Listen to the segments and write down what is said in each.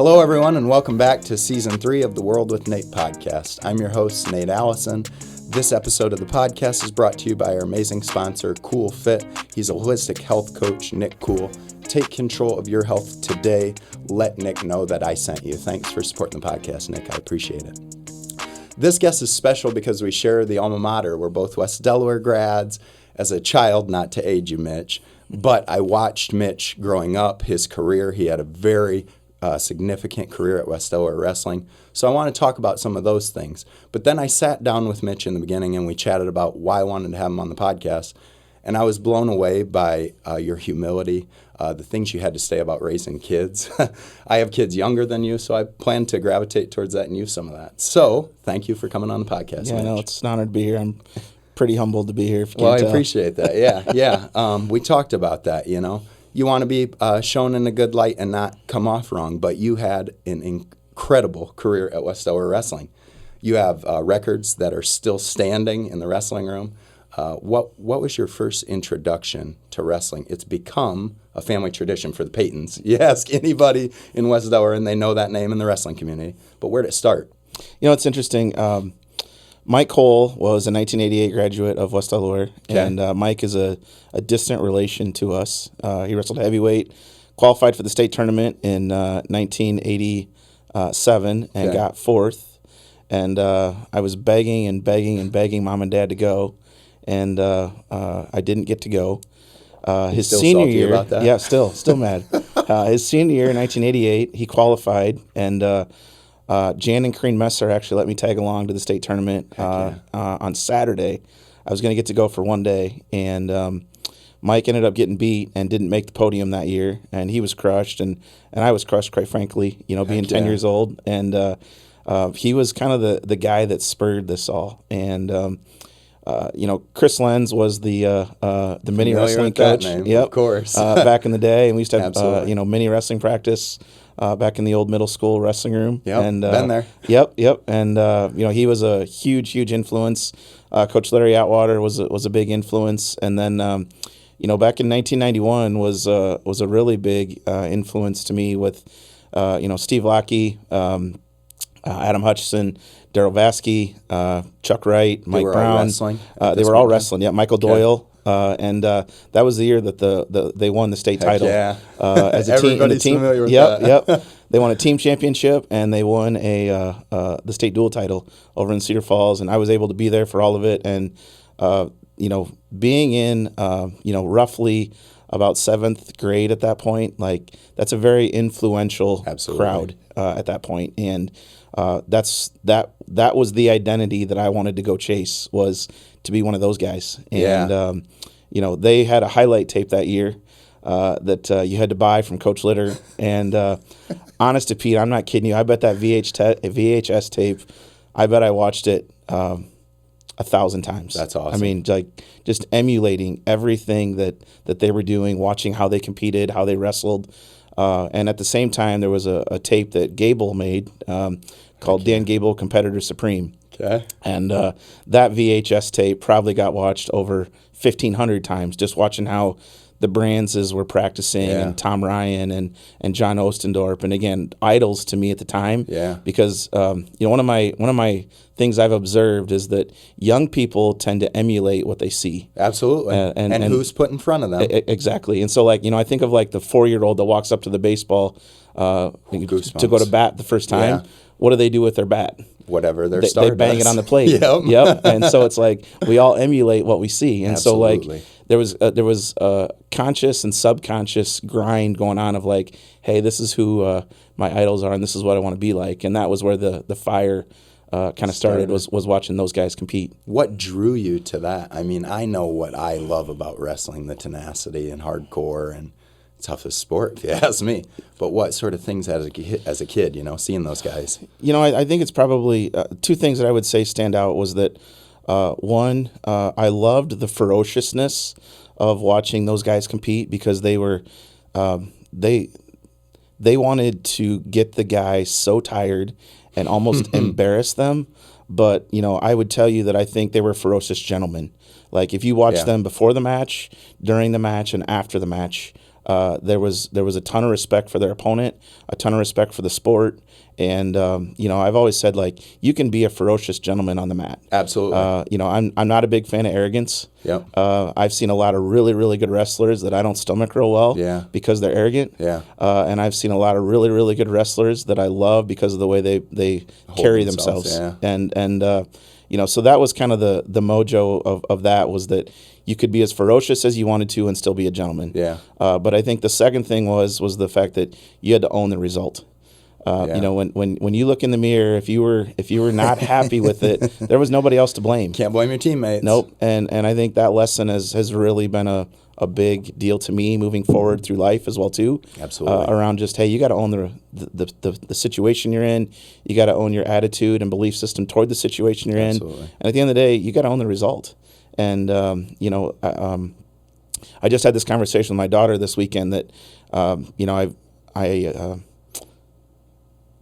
Hello, everyone, and welcome back to Season 3 of the World with Nate podcast. I'm your host, Nate Allison. This episode of the podcast is brought to you by our amazing sponsor, Cool Fit. He's a holistic health coach, Nick Cool. Take control of your health today. Let Nick know that I sent you. Thanks for supporting the podcast, Nick. I appreciate it. This guest is special because we share the alma mater. We're both West Delaware grads. As a child, not to age you, Mitch, but I watched Mitch growing up, his career. He had a very significant career at West Delaware Wrestling. So I want to talk about some of those things. But then I sat down with Mitch in the beginning and we chatted about why I wanted to have him on the podcast. And I was blown away by your humility, the things you had to say about raising kids. I have kids younger than you, so I plan to gravitate towards that and use some of that. So thank you for coming on the podcast, Yeah, Mitch. no, it's an honor to be here. I'm pretty humbled to be here. Well, I appreciate that. Yeah. We talked about that, you know. You want to be shown in a good light and not come off wrong, but you had an incredible career at West Delaware Wrestling. You have records that are still standing in the wrestling room. What was your first introduction to wrestling? It's become a family tradition for the Peytons. You ask anybody in West Delaware, and they know that name in the wrestling community. But where did it start? You know, it's interesting. Mike Cole was a 1988 graduate of West Delaware, and Mike is a distant relation to us. He wrestled heavyweight, qualified for the state tournament in 1987, and got fourth. And I was begging Mom and Dad to go, and I didn't get to go. His still senior salty year, about that? yeah, still mad. His senior year in 1988, he qualified, and Jan and Kareen Messer actually let me tag along to the state tournament on Saturday. I was going to get to go for one day, and Mike ended up getting beat and didn't make the podium that year, and he was crushed, and I was crushed, quite frankly, you know, being 10 years old, and he was kind of the guy that spurred this all, and you know, Chris Lenz was the mini wrestling coach. Name, of course. Back in the day, and we used to have you know, mini wrestling practice back in the old middle school wrestling room. Yep, and been there. Yep, and you know, he was a huge influence. Coach Larry Atwater was a big influence, and then you know, back in 1991 was a really big influence to me with you know, Steve Lockey, Adam Hutchison, Daryl Vasky, Chuck Wright, Mike Brown. They were all wrestling. Yeah, Michael Doyle. And that was the year that they won the state title. As a Everybody's team. familiar with that. Yep. They won a team championship and they won the state dual title over in Cedar Falls, and I was able to be there for all of it. And you know, being in you know, roughly about 7th grade at that point, like, that's a very influential crowd at that point, and that was the identity that I wanted to go chase, was to be one of those guys. And you know, they had a highlight tape that year that you had to buy from Coach Litter, and honest to Pete, I'm not kidding you, I bet that VHS tape, I bet I watched it 1,000 times. That's awesome. I mean, like, just emulating everything that they were doing, watching how they competed, how they wrestled. And at the same time, there was a tape that Gable made called Dan Gable Competitor Supreme. Okay. And that VHS tape probably got watched over 1,500 times, just watching how the Brandses were practicing, and Tom Ryan and John Ostendorp, and again, idols to me at the time. Yeah. Because you know, one of my things I've observed is that young people tend to emulate what they see. Absolutely. And who's put in front of them. Exactly. And so, like, you know, I think of like the 4-year-old that walks up to the baseball to go to bat the first time. Yeah. What do they do with their bat? Whatever their they bang it on the plate. Yep. And so it's like we all emulate what we see. And Absolutely. so, like, there was a conscious and subconscious grind going on of like, hey, this is who my idols are, and this is what I want to be like. And that was where the fire kind of started, was watching those guys compete. What drew you to that? I mean, I know what I love about wrestling, the tenacity and hardcore and toughest sport, if you ask me. But what sort of things as a kid, you know, seeing those guys? You know, I think it's probably two things that I would say stand out was that, one, I loved the ferociousness of watching those guys compete, because they were they wanted to get the guys so tired and almost embarrass them. But, you know, I would tell you that I think they were ferocious gentlemen. Like, if you watch them before the match, during the match, and after the match, There was a ton of respect for their opponent, a ton of respect for the sport, and I've always said, like, you can be a ferocious gentleman on the mat. Absolutely. I'm not a big fan of arrogance. Yep. I've seen a lot of really, really good wrestlers that I don't stomach real well. Yeah. Because they're arrogant. Yeah. And I've seen a lot of really, really good wrestlers that I love because of the way they carry themselves. Yeah. And so that was kind of the mojo of that, was that you could be as ferocious as you wanted to and still be a gentleman. Yeah. But I think the second thing was the fact that you had to own the result. When you look in the mirror, if you were not happy with it, there was nobody else to blame. Can't blame your teammates. Nope. And I think that lesson has really been a big deal to me moving forward through life as well too. Absolutely. Around just, hey, you got to own the situation you're in. You got to own your attitude and belief system toward the situation you're Absolutely. in. And at the end of the day, you got to own the result. And I just had this conversation with my daughter this weekend that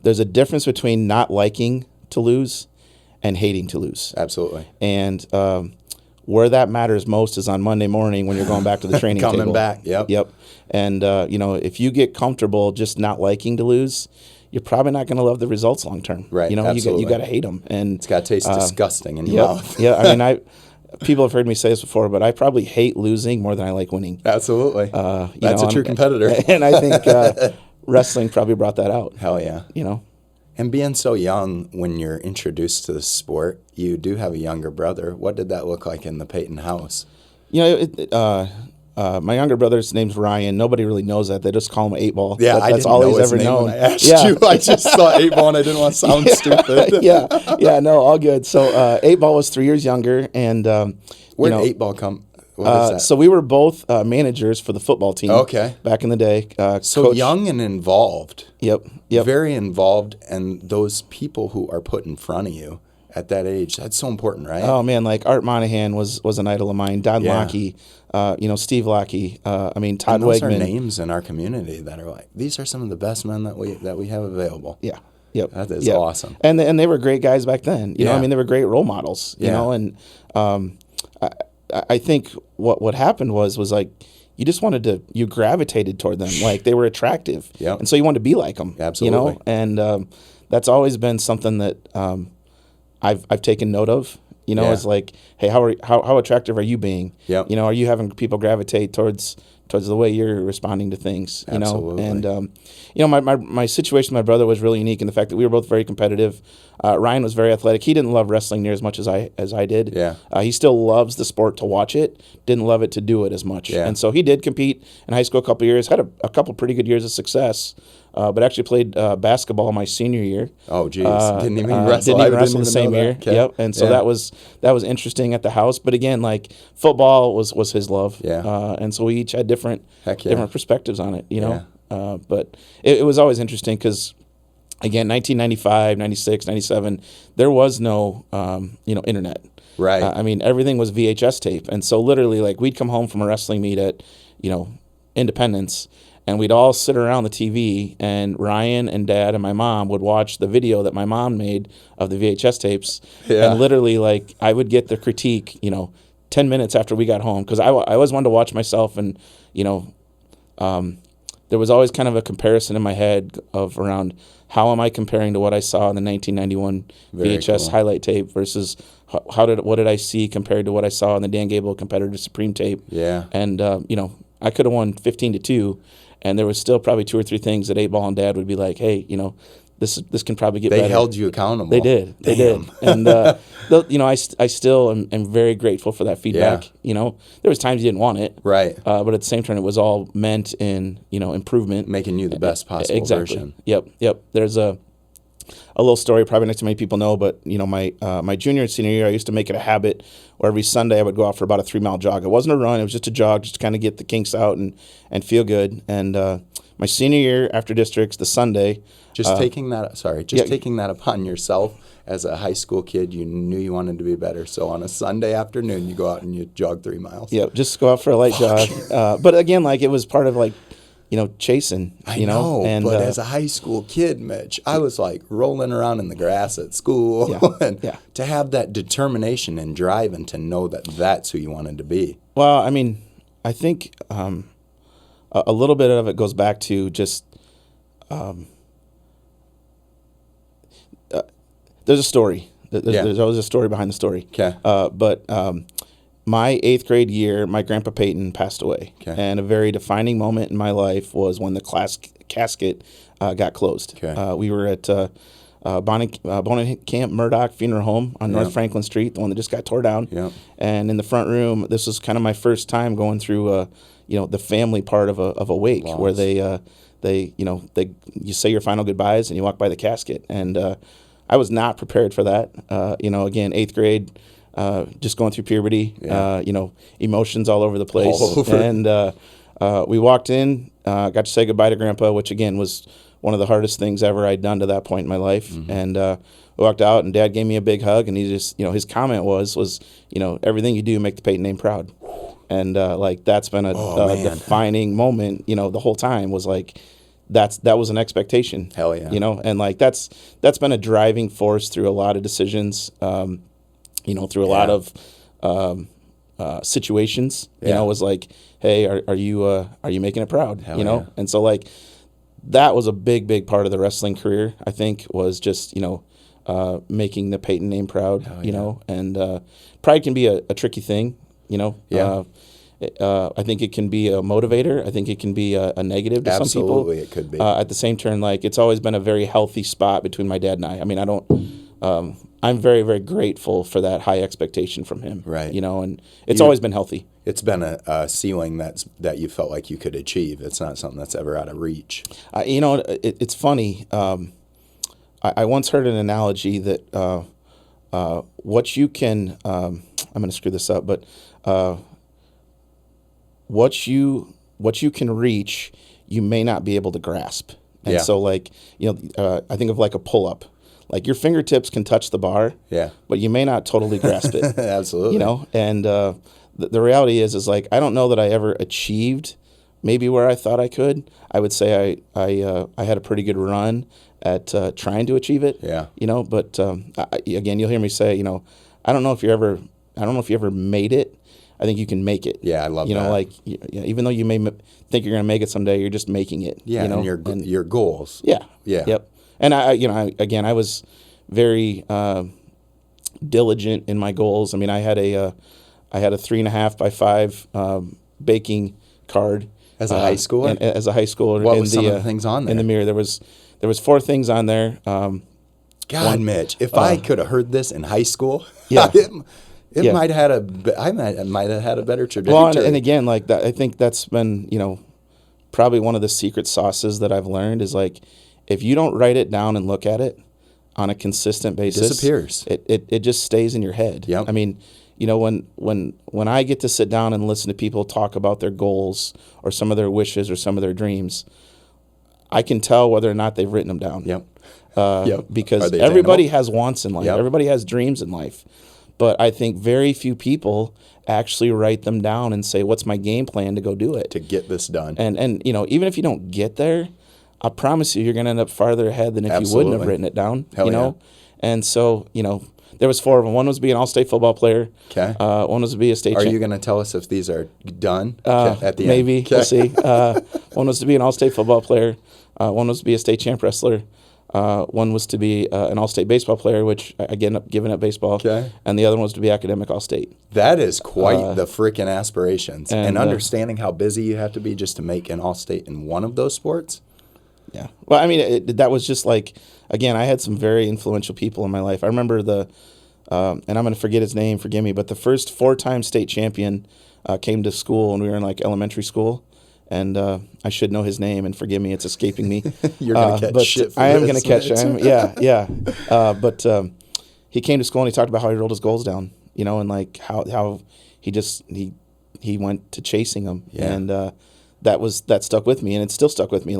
there's a difference between not liking to lose and hating to lose. Absolutely. And where that matters most is on Monday morning when you're going back to the training table. Coming back, yep. And, if you get comfortable just not liking to lose, you're probably not going to love the results long term. Right, you absolutely. You got to hate them. And it's got to taste disgusting in your mouth. Yeah, I mean, people have heard me say this before, but I probably hate losing more than I like winning. Absolutely. That's a true competitor. And I think wrestling probably brought that out. Hell yeah. And being so young, when you're introduced to the sport, you do have a younger brother. What did that look like in the Peyton house? My younger brother's name's Ryan. Nobody really knows that. They just call him 8-Ball. Yeah, that's all he's ever known. When I asked you, I just saw 8-Ball and I didn't want to sound stupid. No, all good. So 8-Ball was 3 years younger, and where did 8-Ball come? What is that? So we were both managers for the football team. Okay. Back in the day. So Coach, young and involved. Yep. Very involved, and those people who are put in front of you at that age, that's so important, right? Oh man, like Art Monahan was an idol of mine. Don Lockey, Steve Lockey. Todd and those Wegman. Are names in our community that are like, these are some of the best men that we have available. Yeah. Yep. That is awesome. And they were great guys back then. You know, they were great role models. You know, and I think what happened was like, you gravitated toward them. Like, they were attractive. Yep. And so you wanted to be like them. Absolutely. And that's always been something that I've taken note of. It's like, hey, how attractive are you being? Yep. Are you having people gravitate towards the way you're responding to things? Absolutely. And my situation with my brother was really unique in the fact that we were both very competitive. Ryan was very athletic. He didn't love wrestling near as much as I did. Yeah. He still loves the sport to watch it. Didn't love it to do it as much. Yeah. And so he did compete in high school a couple of years. Had a couple pretty good years of success. But actually played basketball my senior year. Oh, geez. Didn't even wrestle. Didn't even wrestle the same year. Okay. Yep. And so that was interesting at the house. But again, like, football was his love. Yeah. And so we each had different perspectives on it. Yeah. But it was always interesting because, again, 1995, 96, 97, there was no internet. Right. Everything was VHS tape, and so literally, like, we'd come home from a wrestling meet at Independence. And we'd all sit around the TV, and Ryan and Dad and my mom would watch the video that my mom made of the VHS tapes. Yeah. And literally, like, I would get the critique, 10 minutes after we got home. Because I always wanted to watch myself, and, there was always kind of a comparison in my head of around how am I comparing to what I saw in the 1991 VHS highlight tape versus what did I see compared to what I saw in the Dan Gable Competitive Supreme tape. Yeah. And, I could have won 15-2. And there was still probably 2 or 3 things that 8-Ball and Dad would be like, hey, this can probably get better. They held you accountable. They did. They did. And, I still am very grateful for that feedback. Yeah. There was times you didn't want it. Right. But at the same time, it was all meant in, improvement. Making you the best possible version. Yep. There's a little story probably not too many people know, but my junior and senior year, I used to make it a habit where every Sunday I would go out for about a 3-mile jog. It wasn't a run; it was just a jog, just to kind of get the kinks out and feel good. And my senior year after districts, the Sunday, taking that upon yourself as a high school kid. You knew you wanted to be better, so on a Sunday afternoon, you go out and you jog 3 miles. Yeah, just go out for a light jog. But again, like, it was part of like, chasing. I know, but as a high school kid, Mitch, I was like rolling around in the grass at school, to have that determination and drive and to know that that's who you wanted to be. Well, I think a little bit of it goes back to just there's a story. There's always a story behind the story. Okay. But my 8th grade year, my grandpa Peyton passed away. Okay. And a very defining moment in my life was when the class casket got closed. Okay. We were at Camp Murdoch Funeral Home on North Franklin Street, the one that just got tore down. Yep. And in the front room, this was kind of my first time going through, the family part of a wake. Loss. Where you say your final goodbyes and you walk by the casket. And I was not prepared for that. Again, 8th grade, just going through puberty, emotions all over the place. And we walked in, got to say goodbye to Grandpa, which again was one of the hardest things ever I'd done to that point in my life. Mm-hmm. And we walked out, and Dad gave me a big hug, and he just, his comment was, everything you do, make the Peyton name proud. And that's been a defining moment, the whole time was like, that was an expectation. Hell yeah. And that's been a driving force through a lot of decisions, through a lot of situations. It was like, hey, are you making it proud? Hell yeah. And so that was a big part of the wrestling career. I think was just making the Peyton name proud. And pride can be a tricky thing. I think it can be a motivator. I think it can be a negative to some people. Absolutely, it could be. At the same turn, it's always been a very healthy spot between my dad and I. I mean, I'm very, very grateful for that high expectation from him. Right. And it's always been healthy. It's been a ceiling that you felt like you could achieve. It's not something that's ever out of reach. It's funny. I once heard an analogy that what you can, I'm going to screw this up, but what you can reach, you may not be able to grasp. And so I think of a pull-up. Your fingertips can touch the bar, but you may not totally grasp it. Absolutely. And the reality is I don't know that I ever achieved maybe where I thought I could. I would say I had a pretty good run at trying to achieve it. Yeah. But again, you'll hear me say, I don't know if you ever made it. I think you can make it. Yeah, I love that. Even though you may think you're going to make it someday, you're just making it. Yeah, and your goals. Yeah. Yeah. Yep. And I was very diligent in my goals. I mean, I had a 3.5 by 5 baking card as a high schooler. As a high schooler, what was some of the things on there? In the mirror, there was 4 things on there. Mitch, if I could have heard this in high school, I might have had a better trajectory. Well, and again, that, I think that's been probably one of the secret sauces that I've learned is if you don't write it down and look at it on a consistent basis, it disappears. It just stays in your head. Yep. I mean, when I get to sit down and listen to people talk about their goals or some of their wishes or some of their dreams, I can tell whether or not they've written them down. Yep. Because everybody has wants in life. Yep. Everybody has dreams in life. But I think very few people actually write them down and say, what's my game plan to go do it? To get this done. And even if you don't get there, I promise you're going to end up farther ahead than if you wouldn't have written it down. Hell yeah. And so, there was 4 of them. One was to be an all-state football player. Okay. One was to be a state Are you going to tell us if these are done at the maybe. end? We'll see. One was to be an all-state football player. One was to be a state champ wrestler. One was to be an all-state baseball player, which I ended up giving up baseball. Okay. And the other one was to be academic all-state. That is quite the freaking aspirations. And understanding how busy you have to be just to make an all-state in one of those sports. Yeah. Well, I mean, that was just again, I had some very influential people in my life. I remember and I'm going to forget his name, forgive me, but the first 4-time state champion came to school when we were in elementary school. And I should know his name, and forgive me, it's escaping me. You're going to catch shit for I am this, going to catch him. Yeah. But he came to school and he talked about how he wrote his goals down, and how he went to chasing them. Yeah. And that stuck with me, and it still stuck with me.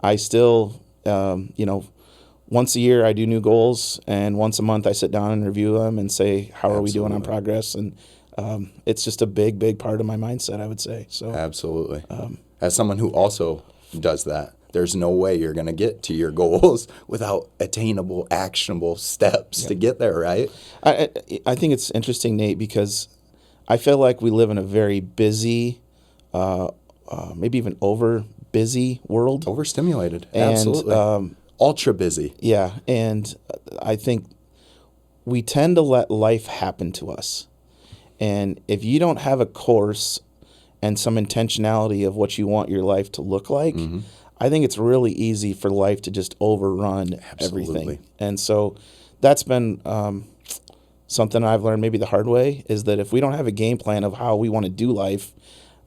I still, once a year I do new goals, and once a month I sit down and review them and say, how are we doing on progress? And it's just a big part of my mindset, I would say. So absolutely. As someone who also does that, there's no way you're going to get to your goals without attainable, actionable steps to get there, right? I think it's interesting, Nate, because I feel like we live in a very busy maybe even over busy world. Overstimulated. And, Absolutely. Ultra busy. Yeah. And I think we tend to let life happen to us. And if you don't have a course and some intentionality of what you want your life to look like, I think it's really easy for life to just overrun everything. And so that's been something I've learned maybe the hard way, is that if we don't have a game plan of how we want to do life,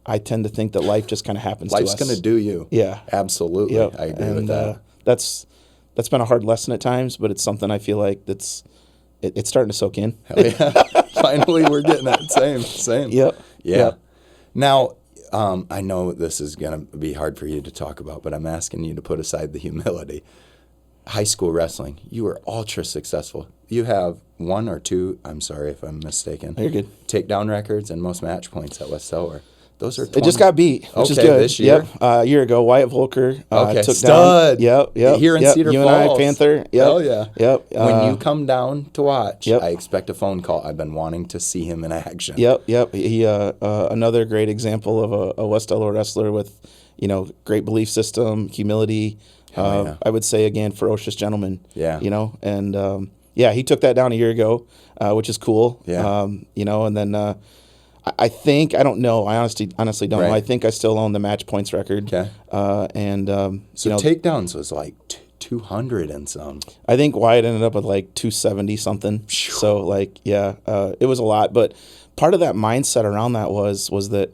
I tend to think that life just kind of happens to us. Life's going to do you. Yeah. Absolutely. Yep. I agree with that. That's been a hard lesson at times, but it's something I feel like it's starting to soak in. Hell yeah. Finally, we're getting that. Same. Yep. Yeah. Yep. Now, I know this is going to be hard for you to talk about, but I'm asking you to put aside the humility. High school wrestling, you were ultra successful. You have 1 or 2, I'm sorry if I'm mistaken, You're good, takedown records and most match points at West Delaware. Those are 20. It just got beat, which is good. This year? Yep. A year ago, Wyatt Volker took stud. down. Yep. Here in Cedar you Falls. And I, Panther. Yep. Hell yeah. Yep. When you come down to watch, Yep. I expect a phone call. I've been wanting to see him in action. Yep. He another great example of a West Delaware wrestler with, great belief system, humility. Yeah. I would say again, ferocious gentleman. Yeah. And he took that down a year ago, which is cool. Yeah. And then. I think, I don't know. I honestly don't know. I think I still own the match points record. Okay. So takedowns was like 200 and some. I think Wyatt ended up with like 270 something. So it was a lot. But part of that mindset around that was that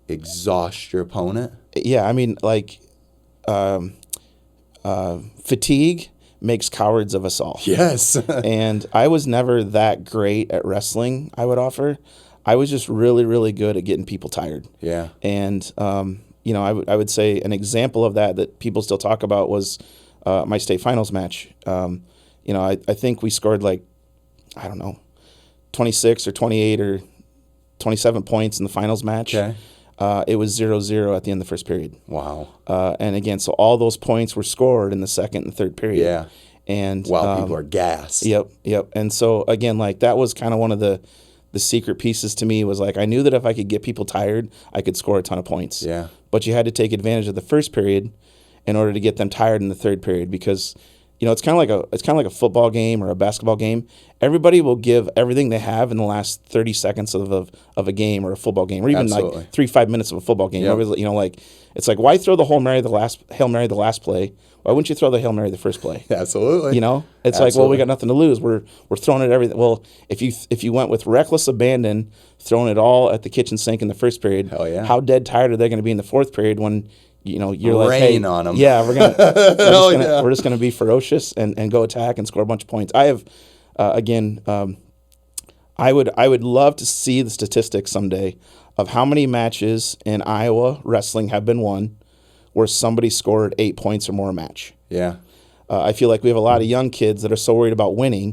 exhaust your opponent. Yeah, I mean, like fatigue makes cowards of us all. Yes. And I was never that great at wrestling, I would offer. I was just really, really good at getting people tired. Yeah. And, I would say an example of that people still talk about was my state finals match. I think we scored 26 or 28 or 27 points in the finals match. Okay. It was 0-0 at the end of the first period. Wow. And again, so all those points were scored in the second and third period. Yeah. And while people are gassed. Yep. And so again, that was kind of one of the secret pieces to me, was I knew that if I could get people tired, I could score a ton of points. Yeah. But you had to take advantage of the first period in order to get them tired in the third period, because it's kind of like a football game or a basketball game. Everybody will give everything they have in the last 30 seconds of a game or a football game, or even Absolutely. 3-5 minutes of a football game. Yep. It's like, why throw the Hail Mary the last play? Why wouldn't you throw the Hail Mary the first play? Absolutely. It's Absolutely. like, well, we got nothing to lose. We're throwing it everything. Well, if you went with reckless abandon, throwing it all at the kitchen sink in the first period, hell yeah. How dead tired are they going to be in the fourth period when you're like, rain on them? Yeah, we're just gonna be ferocious and go attack and score a bunch of points. I have I would love to see the statistics someday of how many matches in Iowa wrestling have been won where somebody scored 8 points or more a match. Yeah. I feel like we have a lot of young kids that are so worried about winning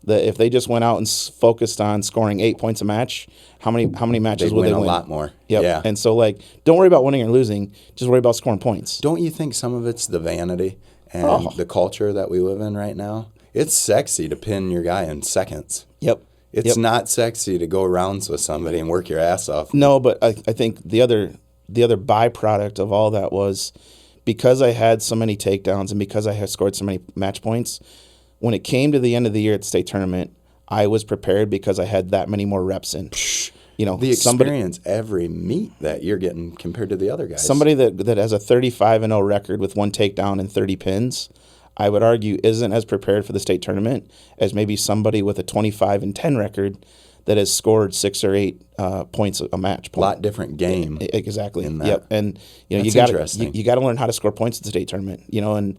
that if they just went out and focused on scoring 8 points a match, how many matches would they win? A lot more. Yep. Yeah. And so don't worry about winning or losing. Just worry about scoring points. Don't you think some of it's the vanity and the culture that we live in right now? It's sexy to pin your guy in seconds. Yep. It's not sexy to go rounds with somebody and work your ass off. No, but I think the other byproduct of all that was, because I had so many takedowns and because I had scored so many match points, when it came to the end of the year at the state tournament, I was prepared because I had that many more reps in. The experience every meet that you're getting compared to the other guys. Somebody that has a 35-0 record with 1 takedown and 30 pins, I would argue isn't as prepared for the state tournament as maybe somebody with a 25-10 record that has scored 6 or 8 points a match. A lot different game. Exactly. In that. Yep. And you got to learn how to score points at the state tournament. And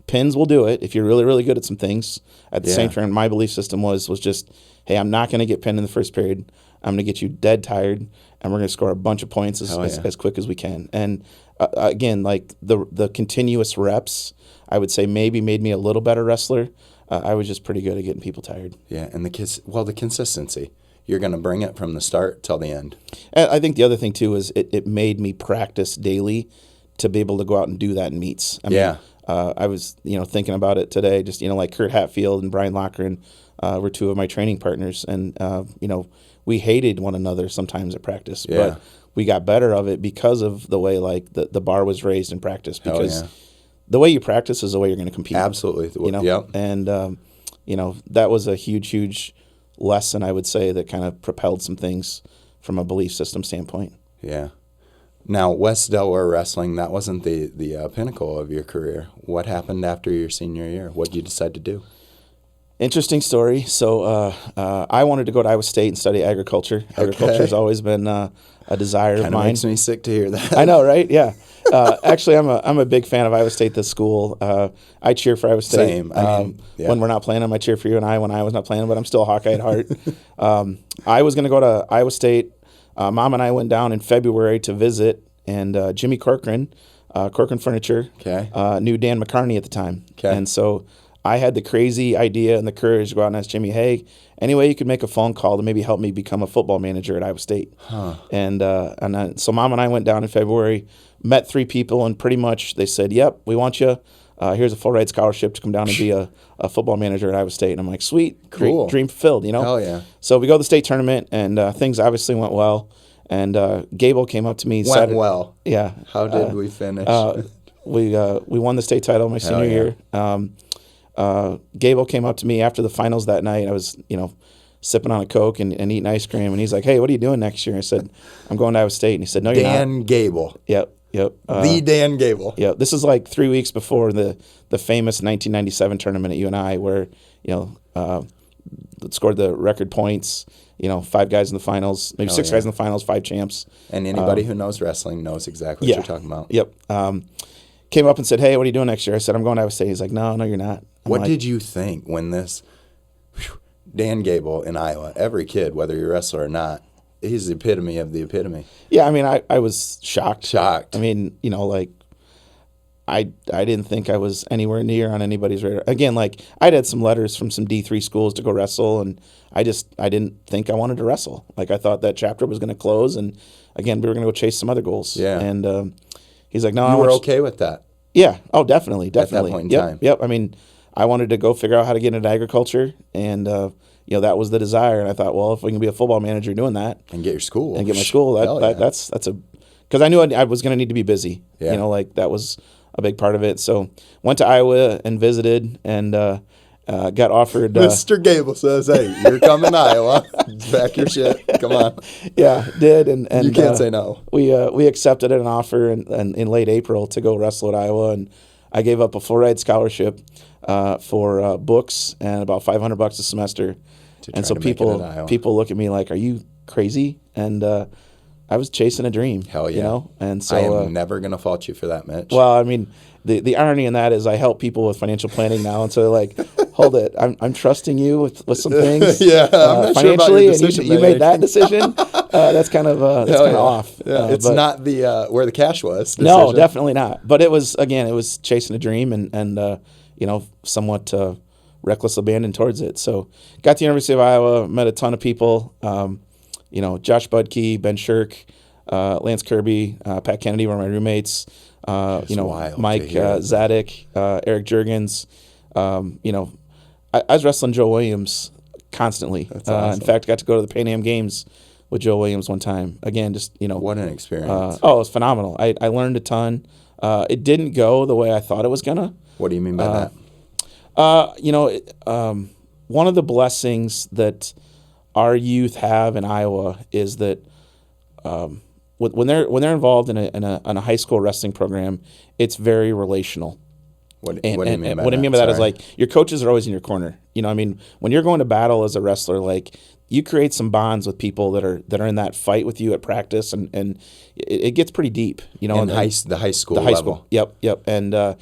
pins will do it if you're really, really good at some things. At the same time, my belief system was just, hey, I'm not going to get pinned in the first period. I'm going to get you dead tired, and we're going to score a bunch of points as quick as we can. And again, the continuous reps, I would say maybe made me a little better wrestler. I was just pretty good at getting people tired. Yeah, and the consistency. You're going to bring it from the start till the end. And I think the other thing, too, is it made me practice daily to be able to go out and do that in meets. I mean, I was, thinking about it today, just, like Kurt Hatfield and Brian Lochran were two of my training partners. And, we hated one another sometimes at practice, but we got better of it because of the way like the bar was raised in practice, because the way you practice is the way you're going to compete. Absolutely. Yep. And, that was a huge, huge lesson, I would say, that kind of propelled some things from a belief system standpoint. Yeah. Now, West Delaware wrestling, that wasn't the pinnacle of your career. What happened after your senior year? What did you decide to do? Interesting story. So I wanted to go to Iowa State and study agriculture. Agriculture has always been a desire of mine. Kind of makes me sick to hear that. I know, right? Yeah. Actually, I'm a big fan of Iowa State, the school. I cheer for Iowa State. Same. When we're not playing them, I cheer for UNI. When Iowa's not playing them, but I'm still a Hawkeye at heart. I was going to go to Iowa State. Mom and I went down in February to visit, and Jimmy Corcoran, Corcoran Furniture, knew Dan McCarney at the time. And so I had the crazy idea and the courage to go out and ask Jimmy, hey, any way you could make a phone call to maybe help me become a football manager at Iowa State. And so Mom and I went down in February, met 3 people, and pretty much they said, yep, we want you. Here's a full-ride scholarship to come down and be a football manager at Iowa State. And I'm like, sweet, cool. Dream fulfilled, Hell yeah. So we go to the state tournament, and things obviously went well. And Gable came up to me Saturday. Went well. Yeah. How did we finish? We won the state title my senior year. Gable came up to me after the finals that night. I was, sipping on a Coke and eating ice cream. And he's like, hey, what are you doing next year? I said, I'm going to Iowa State. And he said, no, you're not. Dan Gable. Yep. The Dan Gable. Yeah. This is like 3 weeks before the famous 1997 tournament at UNI where, scored the record points, 5 guys in the finals, maybe 6 guys in the finals, 5 champs. And anybody who knows wrestling knows exactly what you're talking about. Yep. Came up and said, hey, what are you doing next year? I said, I'm going to Iowa State. He's like, no, you're not. What did you think when this Dan Gable in Iowa, every kid, whether you're a wrestler or not, he's the epitome of the epitome. Yeah, I mean, I was shocked. I mean, I didn't think I was anywhere near on anybody's radar. Again, I'd had some letters from some D3 schools to go wrestle, and I didn't think I wanted to wrestle. I thought that chapter was going to close, and again, we were going to go chase some other goals. Yeah. And he's like, no, you were okay with that? Yeah. Oh, definitely. At that point in time. Yep. I mean, I wanted to go figure out how to get into agriculture, and that was the desire. And I thought, well, if we can be a football manager doing that and get your school and get my school, that's because I knew I was going to need to be busy. Yeah. That was a big part of it. So went to Iowa and visited, and got offered. Mr. Gable says, "Hey, you're coming to Iowa. Back your shit. Come on." Yeah, did and you can't say no. We accepted an offer in late April to go wrestle at Iowa, and I gave up a full ride scholarship for books and about $500 a semester. And so people look at me like, "Are you crazy?" And I was chasing a dream. Hell yeah. And so I am never gonna fault you for that, Mitch. Well, I mean, the irony in that is I help people with financial planning now, and so they're like, hold it, I'm trusting you with some things. Yeah, I'm not financially, sure about your decision, and you made that decision. That's kind of off. Yeah, it's not the where the cash was. Decision. No, definitely not. But it was chasing a dream and somewhat reckless abandon towards it. So got to the University of Iowa, met a ton of people. Josh Budke, Ben Shirk, Lance Kirby, Pat Kennedy were my roommates. Mike Zadek, Eric Juergens. I was wrestling Joe Williams constantly. That's awesome. In fact, got to go to the Pan Am Games with Joe Williams one time. Again, just what an experience. It was phenomenal. I learned a ton. It didn't go the way I thought it was gonna. What do you mean by that? One of the blessings that our youth have in Iowa is that when they're involved in a high school wrestling program, it's very relational. What do you mean by that? What I mean by that is your coaches are always in your corner. When you're going to battle as a wrestler, you create some bonds with people that are in that fight with you at practice, and it gets pretty deep. The high school level. Yep. And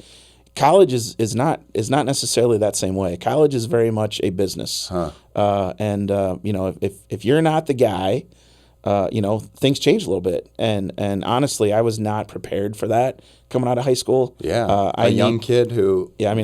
college is not necessarily that same way. College is very much a business. If you're not the guy, things change a little bit. And honestly, I was not prepared for that coming out of high school. Yeah, a young kid who... Yeah,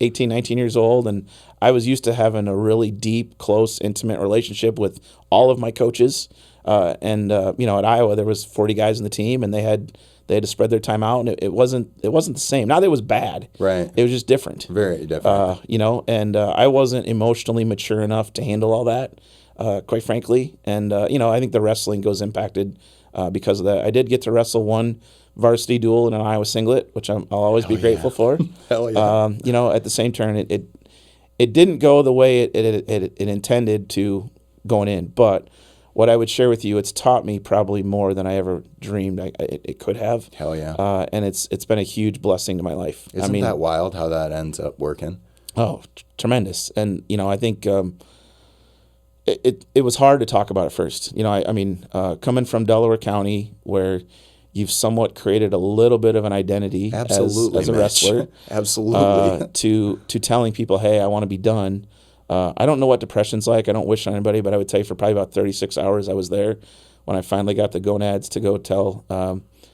18, 19 years old, and I was used to having a really deep, close, intimate relationship with all of my coaches. At Iowa, there was 40 guys in the team, and they had They had to spread their time out, and it wasn't the same. Not that it was bad. Right. It was just different. Very different. And I wasn't emotionally mature enough to handle all that, quite frankly. And, I think the wrestling goes impacted because of that. I did get to wrestle one varsity duel in an Iowa singlet, which I'll always be grateful for. Hell yeah. At the same turn, it didn't go the way it intended to going in. But what I would share with you, it's taught me probably more than I ever dreamed it could have. Hell yeah. And it's been a huge blessing to my life. Isn't that wild how that ends up working? Oh, tremendous. And, I think it was hard to talk about at first. Coming from Delaware County, where you've somewhat created a little bit of an identity as a wrestler. Absolutely. To telling people, hey, I want to be done. I don't know what depression's like. I don't wish on anybody, but I would tell you for probably about 36 hours I was there when I finally got the gonads to go tell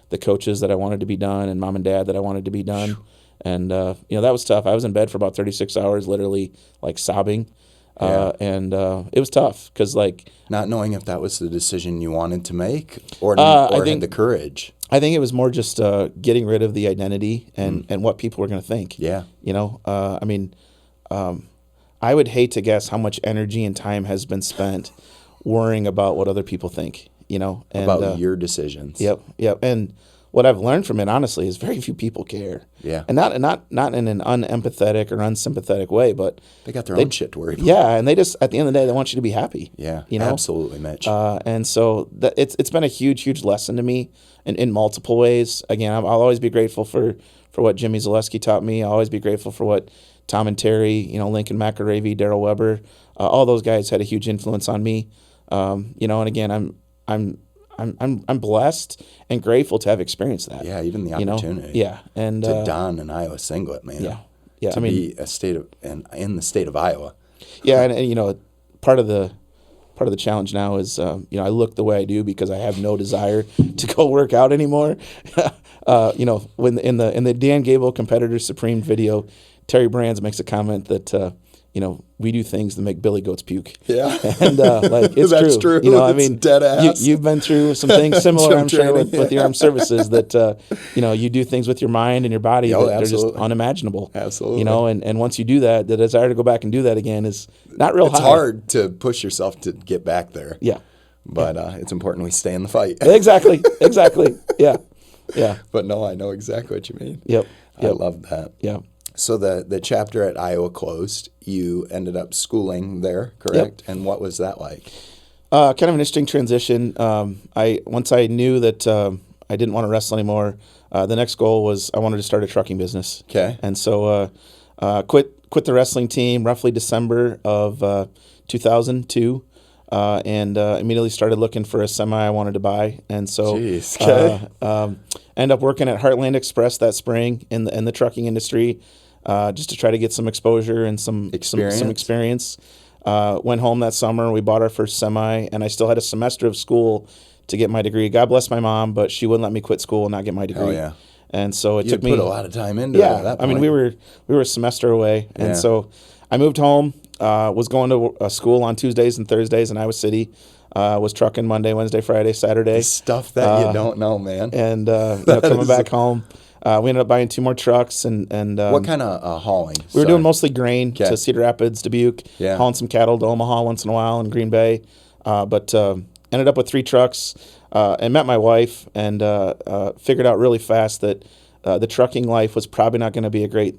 the coaches that I wanted to be done and mom and dad that I wanted to be done. And, that was tough. I was in bed for about 36 hours, literally like sobbing. And it was tough because not knowing if that was the decision you wanted to make or had the courage. I think it was more just getting rid of the identity and what people were going to think. Yeah. I would hate to guess how much energy and time has been spent worrying about what other people think, about your decisions. Yep. And what I've learned from it, honestly, is very few people care. Yeah. And not in an unempathetic or unsympathetic way, but they got their own shit to worry about. Yeah, and they just, at the end of the day, they want you to be happy. Yeah, absolutely, Mitch. And so it's been a huge lesson to me in multiple ways. Again, I'll always be grateful for what Jimmy Zaleski taught me. I'll always be grateful for what Tom and Terry, Lincoln McAravey, Darrell Weber, all those guys had a huge influence on me. And again, I'm blessed and grateful to have experienced that. Yeah, even the opportunity. Yeah, and to don an Iowa singlet, man. Yeah. To be in the state of Iowa. Yeah, and part of the challenge now is I look the way I do because I have no desire to go work out anymore. When in the Dan Gable Competitor Supreme video, Terry Brands makes a comment that we do things that make billy goats puke. Yeah, and it's that's true. It's dead ass. You've been through some things similar, I'm sure, with your armed services that you do things with your mind and your body that they're just unimaginable. Absolutely. And once you do that, the desire to go back and do that again is not real high. It's hard to push yourself to get back there. Yeah, but it's important we stay in the fight. Exactly. Yeah. But no, I know exactly what you mean. Yep. I love that. Yeah. So the chapter at Iowa closed. You ended up schooling there, correct? Yep. And what was that like? Kind of an interesting transition. Once I knew that I didn't want to wrestle anymore, the next goal was I wanted to start a trucking business. Okay. And so quit the wrestling team roughly December of 2002. And immediately started looking for a semi I wanted to buy, and so ended up working at Heartland Express that spring in the trucking industry, just to try to get some exposure and some experience. Went home that summer. We bought our first semi, and I still had a semester of school to get my degree. God bless my mom, but she wouldn't let me quit school and not get my degree. Oh yeah. And so it took me put a lot of time into it. At that point. I mean, we were a semester away, and so I moved home. Was going to school on Tuesdays and Thursdays in Iowa City. Was trucking Monday, Wednesday, Friday, Saturday. The stuff that you don't know, man. And coming back home, we ended up buying 2 more trucks. And what kind of hauling? We were doing mostly grain to Cedar Rapids, Dubuque, hauling some cattle to Omaha once in a while in Green Bay. But ended up with 3 trucks and met my wife and figured out really fast that the trucking life was probably not going to be a great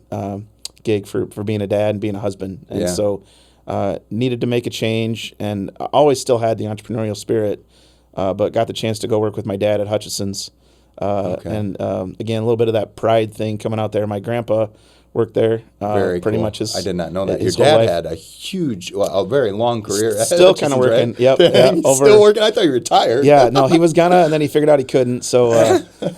gig for being a dad and being a husband. And so needed to make a change, and I always still had the entrepreneurial spirit, but got the chance to go work with my dad at Hutchison's. And again, a little bit of that pride thing coming out there. My grandpa worked there very pretty cool. much I did not know that. Your dad had a very long career. Still kind of working. Right? Yep. Still working. I thought you were retired. Yeah, no, he was gonna, and then he figured out he couldn't. So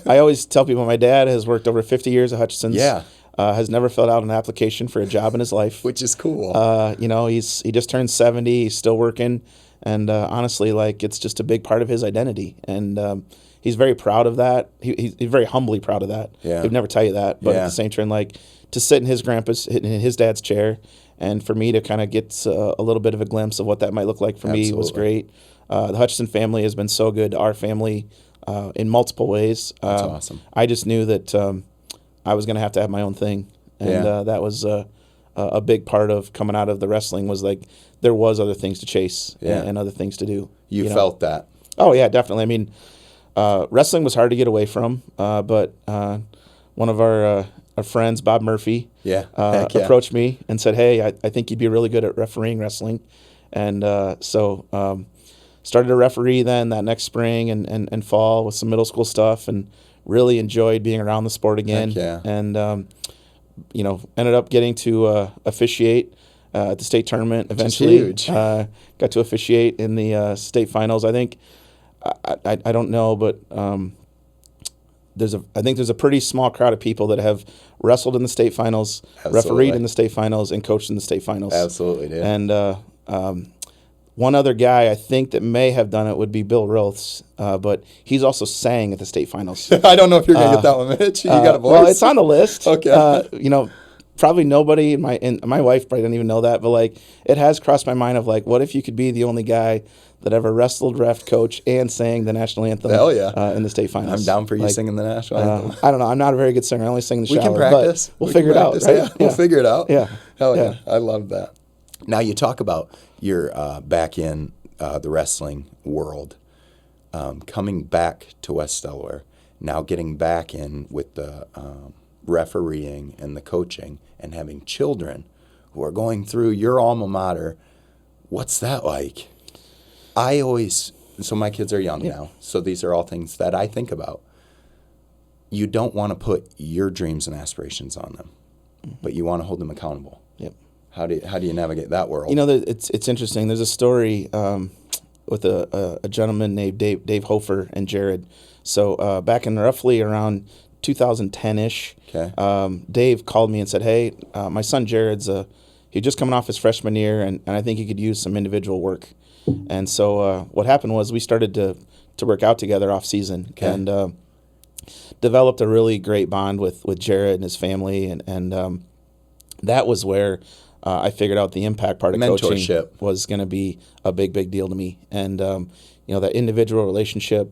I always tell people my dad has worked over 50 years at Hutchison's. Yeah. Has never filled out an application for a job in his life. Which is cool. He just turned 70. He's still working. And honestly, it's just a big part of his identity. And he's very proud of that. He's very humbly proud of that. Yeah. He'd never tell you that. But at the same time, to sit in his dad's chair and for me to kind of get a little bit of a glimpse of what that might look like for me was great. The Hutchison family has been so good to our family. in multiple ways. That's awesome. I just knew that I was going to have my own thing, and that was a big part of coming out of the wrestling. Was like there was other things to chase and other things to do. You felt that? Oh yeah, definitely. I mean, wrestling was hard to get away from, but one of our friends, Bob Murphy, approached me and said, "Hey, I think you'd be really good at refereeing wrestling," and so started to referee then that next spring and fall with some middle school stuff, and really enjoyed being around the sport again. And ended up getting to officiate at the state tournament eventually. Got to officiate in the state finals. I think I don't know, but I think there's a pretty small crowd of people that have wrestled in the state finals, refereed in the state finals, and coached in the state finals. Absolutely, dude. And one other guy I think that may have done it would be Bill Roths, but he's also sang at the state finals. I don't know if you're going to get that one, Mitch. You got a voice? Well, it's on the list. Okay. Probably nobody my wife probably didn't even know that, but like it has crossed my mind of like, what if you could be the only guy that ever wrestled, ref, coach, and sang the national anthem in the state finals. I'm down for you singing the national anthem. I don't know. I'm not a very good singer. I only sing in the shower. We can practice. We'll figure it out. Right? Yeah. We'll figure it out. Yeah. Hell yeah. I love that. Now you talk about you're back in the wrestling world, coming back to West Delaware, now getting back in with the refereeing and the coaching and having children who are going through your alma mater. What's that like? So my kids are young now, so these are all things that I think about. You don't want to put your dreams and aspirations on them, but you want to hold them accountable. Yep. How do you navigate that world? It's interesting. There's a story with a gentleman named Dave Hofer and Jared. So back in roughly around 2010-ish, Dave called me and said, "Hey, my son Jared's he's just coming off his freshman year, and I think he could use some individual work." And so what happened was we started to work out together off season and developed a really great bond with Jared and his family, and that was where I figured out the impact part of coaching was going to be a big deal to me, and that individual relationship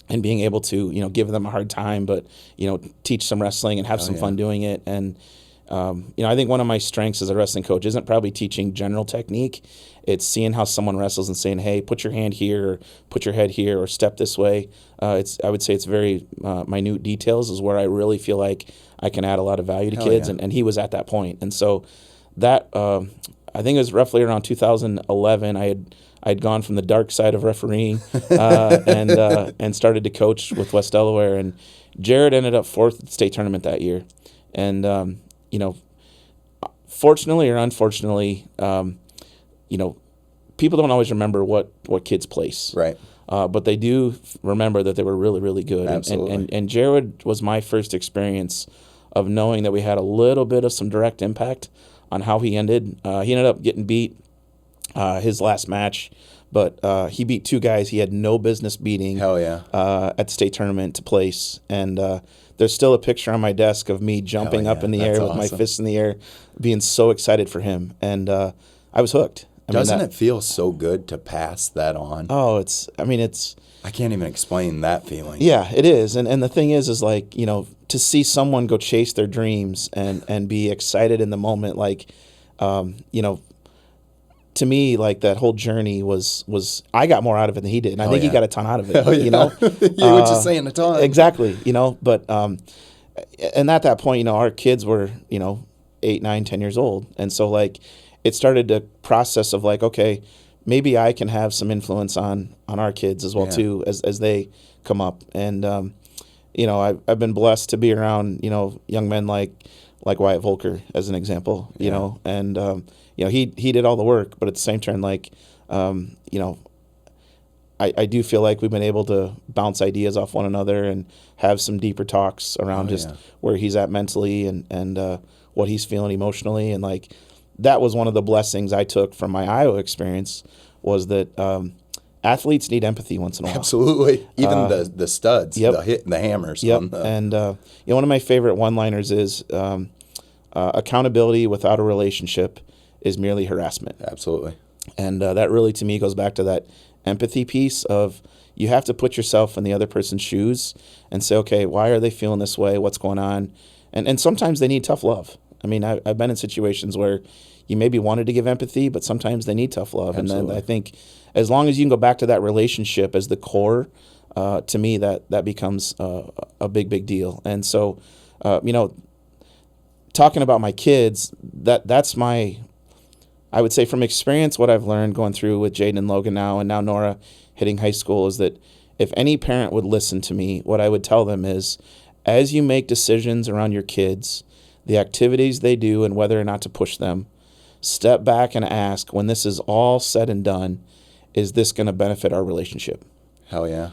and being able to give them a hard time, but teach some wrestling and have some fun doing it. And I think one of my strengths as a wrestling coach isn't probably teaching general technique. It's seeing how someone wrestles and saying, "Hey, put your hand here, or put your head here, or step this way." I would say it's very minute details is where I really feel like I can add a lot of value to kids, and he was at that point. And so that I think it was roughly around 2011. I'd gone from the dark side of refereeing and started to coach with West Delaware, and Jared ended up fourth at the state tournament that year. And fortunately or unfortunately, people don't always remember what kids place. Right. But they do remember that they were really, really good. Absolutely. And Jared was my first experience of knowing that we had a little bit of some direct impact on how he ended. He ended up getting beat his last match, but he beat two guys he had no business beating. Hell yeah. At the state tournament to place. And there's still a picture on my desk of me jumping up in the air with my fists in the air, being so excited for him. And I was hooked. Doesn't it feel so good to pass that on? Oh, I can't even explain that feeling. Yeah, it is. And the thing is like, to see someone go chase their dreams and be excited in the moment, like, to me, like that whole journey was I got more out of it than he did. And I think he got a ton out of it, You were just saying a ton. Exactly, but and at that point, our kids were, 8, 9, 10 years old. And so like it started the process of like, okay, maybe I can have some influence on our kids as well too as they come up. And I've been blessed to be around young men like Wyatt Volker as an example, and he did all the work, but at the same time, like I do feel like we've been able to bounce ideas off one another and have some deeper talks around where he's at mentally and what he's feeling emotionally. And like that was one of the blessings I took from my Iowa experience was that athletes need empathy once in a while. Absolutely. Even the studs, the hammers. Yep. And one of my favorite one-liners is accountability without a relationship is merely harassment. Absolutely. And that really, to me, goes back to that empathy piece of you have to put yourself in the other person's shoes and say, okay, why are they feeling this way? What's going on? And sometimes they need tough love. I mean, I've been in situations where you maybe wanted to give empathy, but sometimes they need tough love. Absolutely. And then I think as long as you can go back to that relationship as the core, to me, that becomes a big deal. And so, talking about my kids, that's my, I would say from experience, what I've learned going through with Jaden and Logan now, and now Nora hitting high school, is that if any parent would listen to me, what I would tell them is, as you make decisions around your kids, the activities they do and whether or not to push them, step back and ask, when this is all said and done, is this going to benefit our relationship? Hell yeah.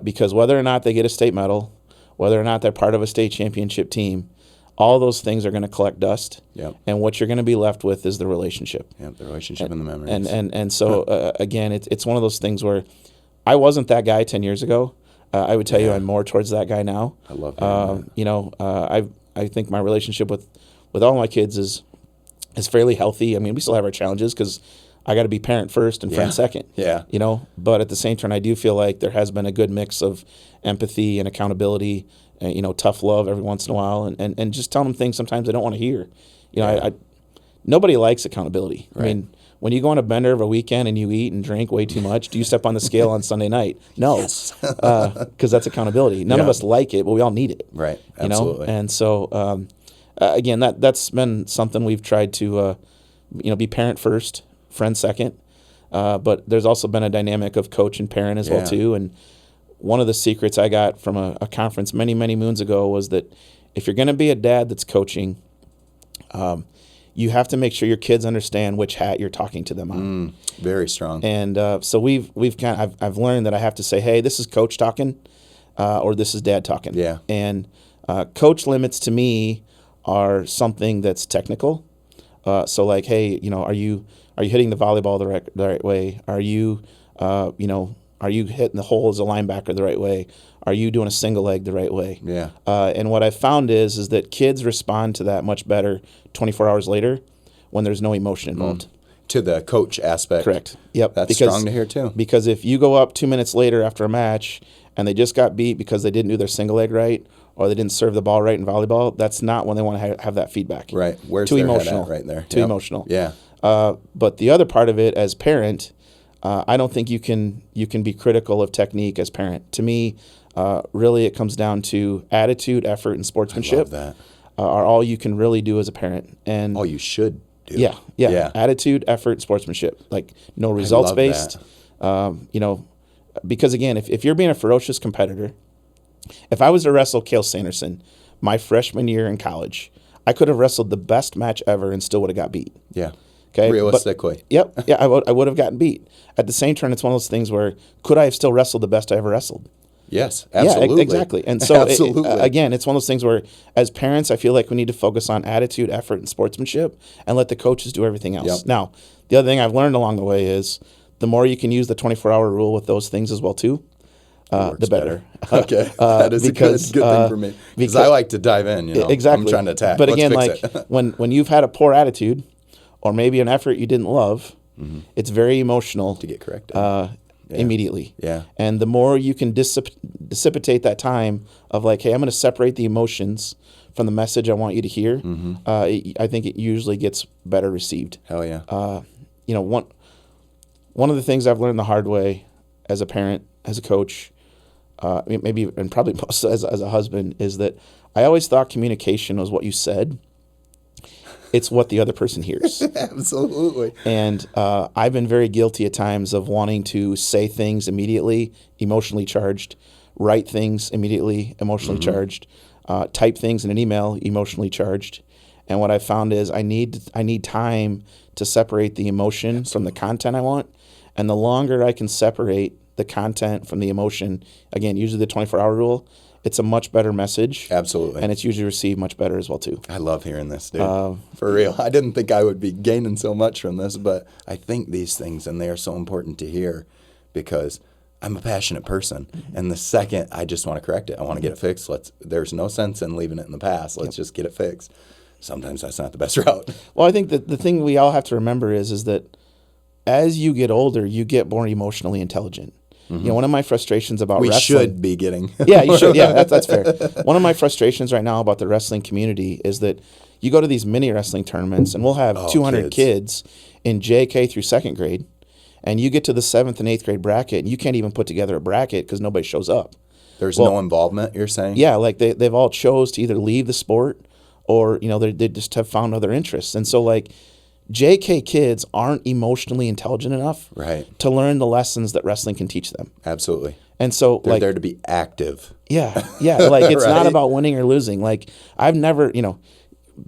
Because whether or not they get a state medal, whether or not they're part of a state championship team, all those things are going to collect dust. Yep. And what you're going to be left with is the relationship. Yep, the relationship and the memories. And so, again, it's one of those things where I wasn't that guy 10 years ago. I would tell you I'm more towards that guy now. I love that. I think my relationship with all my kids is fairly healthy. I mean, we still have our challenges because I got to be parent first and friend second. Yeah. But at the same time, I do feel like there has been a good mix of empathy and accountability, tough love every once in a while, and just telling them things sometimes they don't want to hear. Nobody likes accountability. Right. I mean, when you go on a bender of a weekend and you eat and drink way too much, do you step on the scale on Sunday night? No, because that's accountability. None of us like it, but we all need it. Right, absolutely. And so, again, that's been something we've tried to, be parent first, friend second. But there's also been a dynamic of coach and parent as well, too. And one of the secrets I got from a conference many, many moons ago was that if you're going to be a dad that's coaching, you have to make sure your kids understand which hat you're talking to them on. Very strong. And so I've learned that I have to say, hey, this is coach talking, or this is dad talking. Yeah. And coach limits to me are something that's technical. So like, hey, are you hitting the volleyball the right way? Are you hitting the hole as a linebacker the right way? Are you doing a single leg the right way? Yeah. And what I've found is that kids respond to that much better 24 hours later when there's no emotion involved. To the coach aspect. Correct. Yep. That's strong to hear too. Because if you go up 2 minutes later after a match and they just got beat because they didn't do their single leg right or they didn't serve the ball right in volleyball, that's not when they want to have that feedback. Right. Where's too their emotional. head at right there? Too emotional. Yeah. But the other part of it as parent, I don't think you can be critical of technique as parent. To me, really it comes down to attitude, effort, and sportsmanship. I love that. Are all you can really do as a parent. And all you should do. Yeah. Attitude, effort, sportsmanship. Like no results based. Because again, if you're being a ferocious competitor, if I was to wrestle Cale Sanderson my freshman year in college, I could have wrestled the best match ever and still would have got beat. Yeah. Okay. Realistically. Yeah, I would have gotten beat. At the same turn, it's one of those things where could I have still wrestled the best I ever wrestled? Yes, absolutely. Yeah, exactly. And so, absolutely. Again, it's one of those things where, as parents, I feel like we need to focus on attitude, effort, and sportsmanship, and let the coaches do everything else. Yep. Now, the other thing I've learned along the way is the more you can use the 24-hour rule with those things as well too, the better. Okay, that is because, a good thing for me because I like to dive in. Exactly. I'm trying to attack. But Let's again, fix like it. when you've had a poor attitude, or maybe an effort you didn't love, it's very emotional to get corrected. Immediately. Yeah. And the more you can dissipate that time of like, hey, I'm going to separate the emotions from the message I want you to hear, I think it usually gets better received. Hell yeah. One of the things I've learned the hard way as a parent, as a coach, maybe and probably most as a husband, is that I always thought communication was what you said. It's what the other person hears. Absolutely. And I've been very guilty at times of wanting to say things immediately, emotionally charged, write things immediately, emotionally charged, type things in an email, emotionally charged. And what I found is I need time to separate the emotion from the content I want. And the longer I can separate the content from the emotion, again, usually the 24-hour rule, it's a much better message. Absolutely. And it's usually received much better as well, too. I love hearing this, dude. For real. I didn't think I would be gaining so much from this, but I think these things, and they are so important to hear because I'm a passionate person. And the second I just want to correct it, I want to get it fixed. There's no sense in leaving it in the past. Let's just get it fixed. Sometimes that's not the best route. Well, I think that the thing we all have to remember is that as you get older, you get more emotionally intelligent. You know, one of my frustrations about we wrestling... should be getting... Yeah, you should. Yeah, that's fair. One of my frustrations right now about the wrestling community is that you go to these mini wrestling tournaments, and we'll have 200 kids in JK through second grade, and you get to the 7th and 8th grade bracket, and you can't even put together a bracket because nobody shows up. There's no involvement, you're saying? Yeah, like they've all chose to either leave the sport or, you know, they just have found other interests. And so, like, JK kids aren't emotionally intelligent enough to learn the lessons that wrestling can teach them. Absolutely. And so, they're like, there to be active. Yeah, like, it's not about winning or losing. Like, I've never, you know,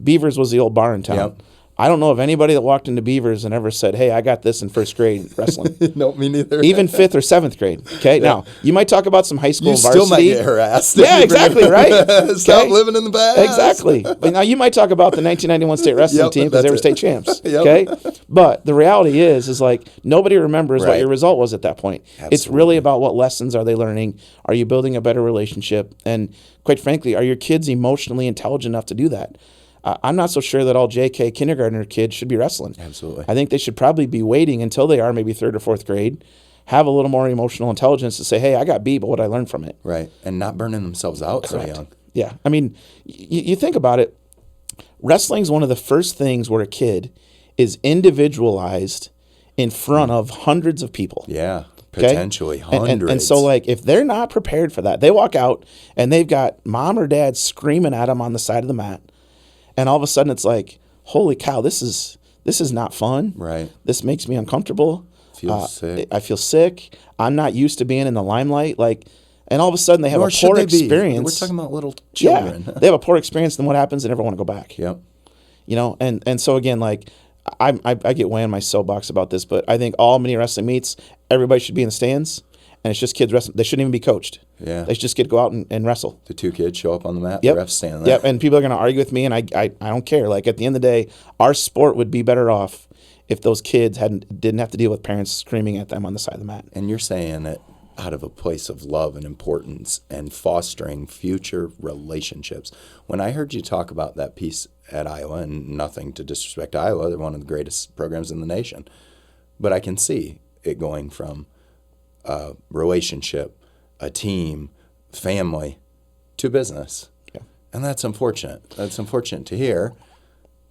Beavers was the old bar in town. Yep. I don't know of anybody that walked into Beavers and ever said, "Hey, I got this in first grade wrestling." No, me neither. Even 5th or 7th grade. Okay, now you might talk about some high school varsity. You still might get harassed. Yeah, exactly, right. Stop living in the past. Exactly. But now you might talk about the 1991 state wrestling team because they were state champs. Okay, but the reality is like nobody remembers what your result was at that point. Absolutely. It's really about what lessons are they learning. Are you building a better relationship? And quite frankly, are your kids emotionally intelligent enough to do that? I'm not so sure that all JK kindergartner kids should be wrestling. Absolutely. I think they should probably be waiting until they are maybe 3rd or 4th grade, have a little more emotional intelligence to say, hey, I got beat, but what did I learn from it? Right, and not burning themselves out so young. Yeah, I mean, you think about it, wrestling's one of the first things where a kid is individualized in front of hundreds of people. Yeah. Potentially hundreds. And so, like, if they're not prepared for that, they walk out and they've got mom or dad screaming at them on the side of the mat. And all of a sudden it's like, holy cow, this is not fun. Right. This makes me uncomfortable. Sick. I feel sick. I'm not used to being in the limelight. Like, and all of a sudden they have a poor experience. We're talking about little children. Yeah, they have a poor experience, then what happens? They never want to go back. Yep. You know, and so again, like, I get way on my soapbox about this, but I think all mini wrestling meets, everybody should be in the stands, and it's just kids wrestling. They shouldn't even be coached. Yeah. They should just get to go out and wrestle. The 2 kids show up on the mat, yep. The refs stand there. Yep, and people are going to argue with me, and I don't care. Like, at the end of the day, our sport would be better off if those kids didn't have to deal with parents screaming at them on the side of the mat. And you're saying it out of a place of love and importance and fostering future relationships. When I heard you talk about that piece at Iowa, and nothing to disrespect Iowa, they're one of the greatest programs in the nation, but I can see it going from a relationship, a team, family, to business. Yeah. And that's unfortunate. That's unfortunate to hear.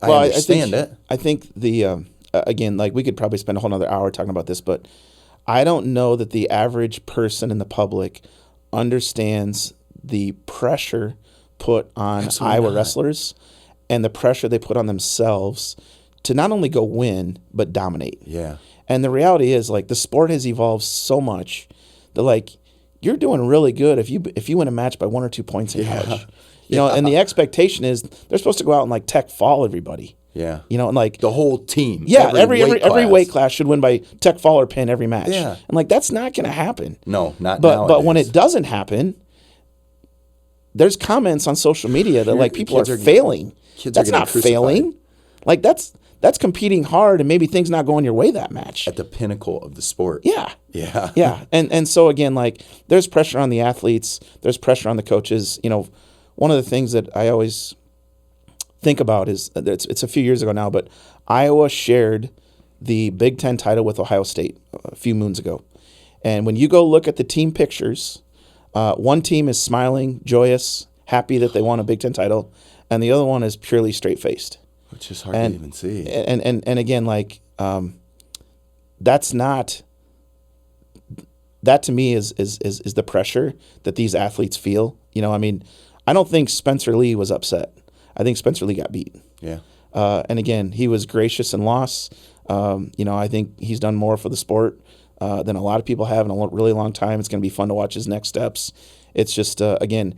I understand it. I think again, like, we could probably spend a whole other hour talking about this, but I don't know that the average person in the public understands the pressure put on Iowa wrestlers and the pressure they put on themselves to not only go win, but dominate. Yeah. And the reality is, like, the sport has evolved so much that, like, you're doing really good if you win a match by 1 or 2 points in college. You know, and the expectation is they're supposed to go out and, like, tech fall everybody. Yeah. You know, and, like, the whole team. Yeah, every weight class should win by tech fall or pin every match. Yeah. And, like, that's not going to happen. No, not nowadays. But when it doesn't happen, there's comments on social media that, like, people are failing. That's not failing. Like, that's competing hard and maybe things not going your way that match. At the pinnacle of the sport. Yeah. Yeah. Yeah. And so, again, like, there's pressure on the athletes. There's pressure on the coaches. You know, one of the things that I always think about is, it's a few years ago now, but Iowa shared the Big Ten title with Ohio State a few moons ago. And when you go look at the team pictures, one team is smiling, joyous, happy that they won a Big Ten title, and the other one is purely straight-faced. Which is hard to even see. And again, like, that's not, that to me is the pressure that these athletes feel. You know, I mean, I don't think Spencer Lee was upset. I think Spencer Lee got beat. Yeah. And again, he was gracious in loss. You know, I think he's done more for the sport than a lot of people have in a really long time. It's going to be fun to watch his next steps. It's just, again,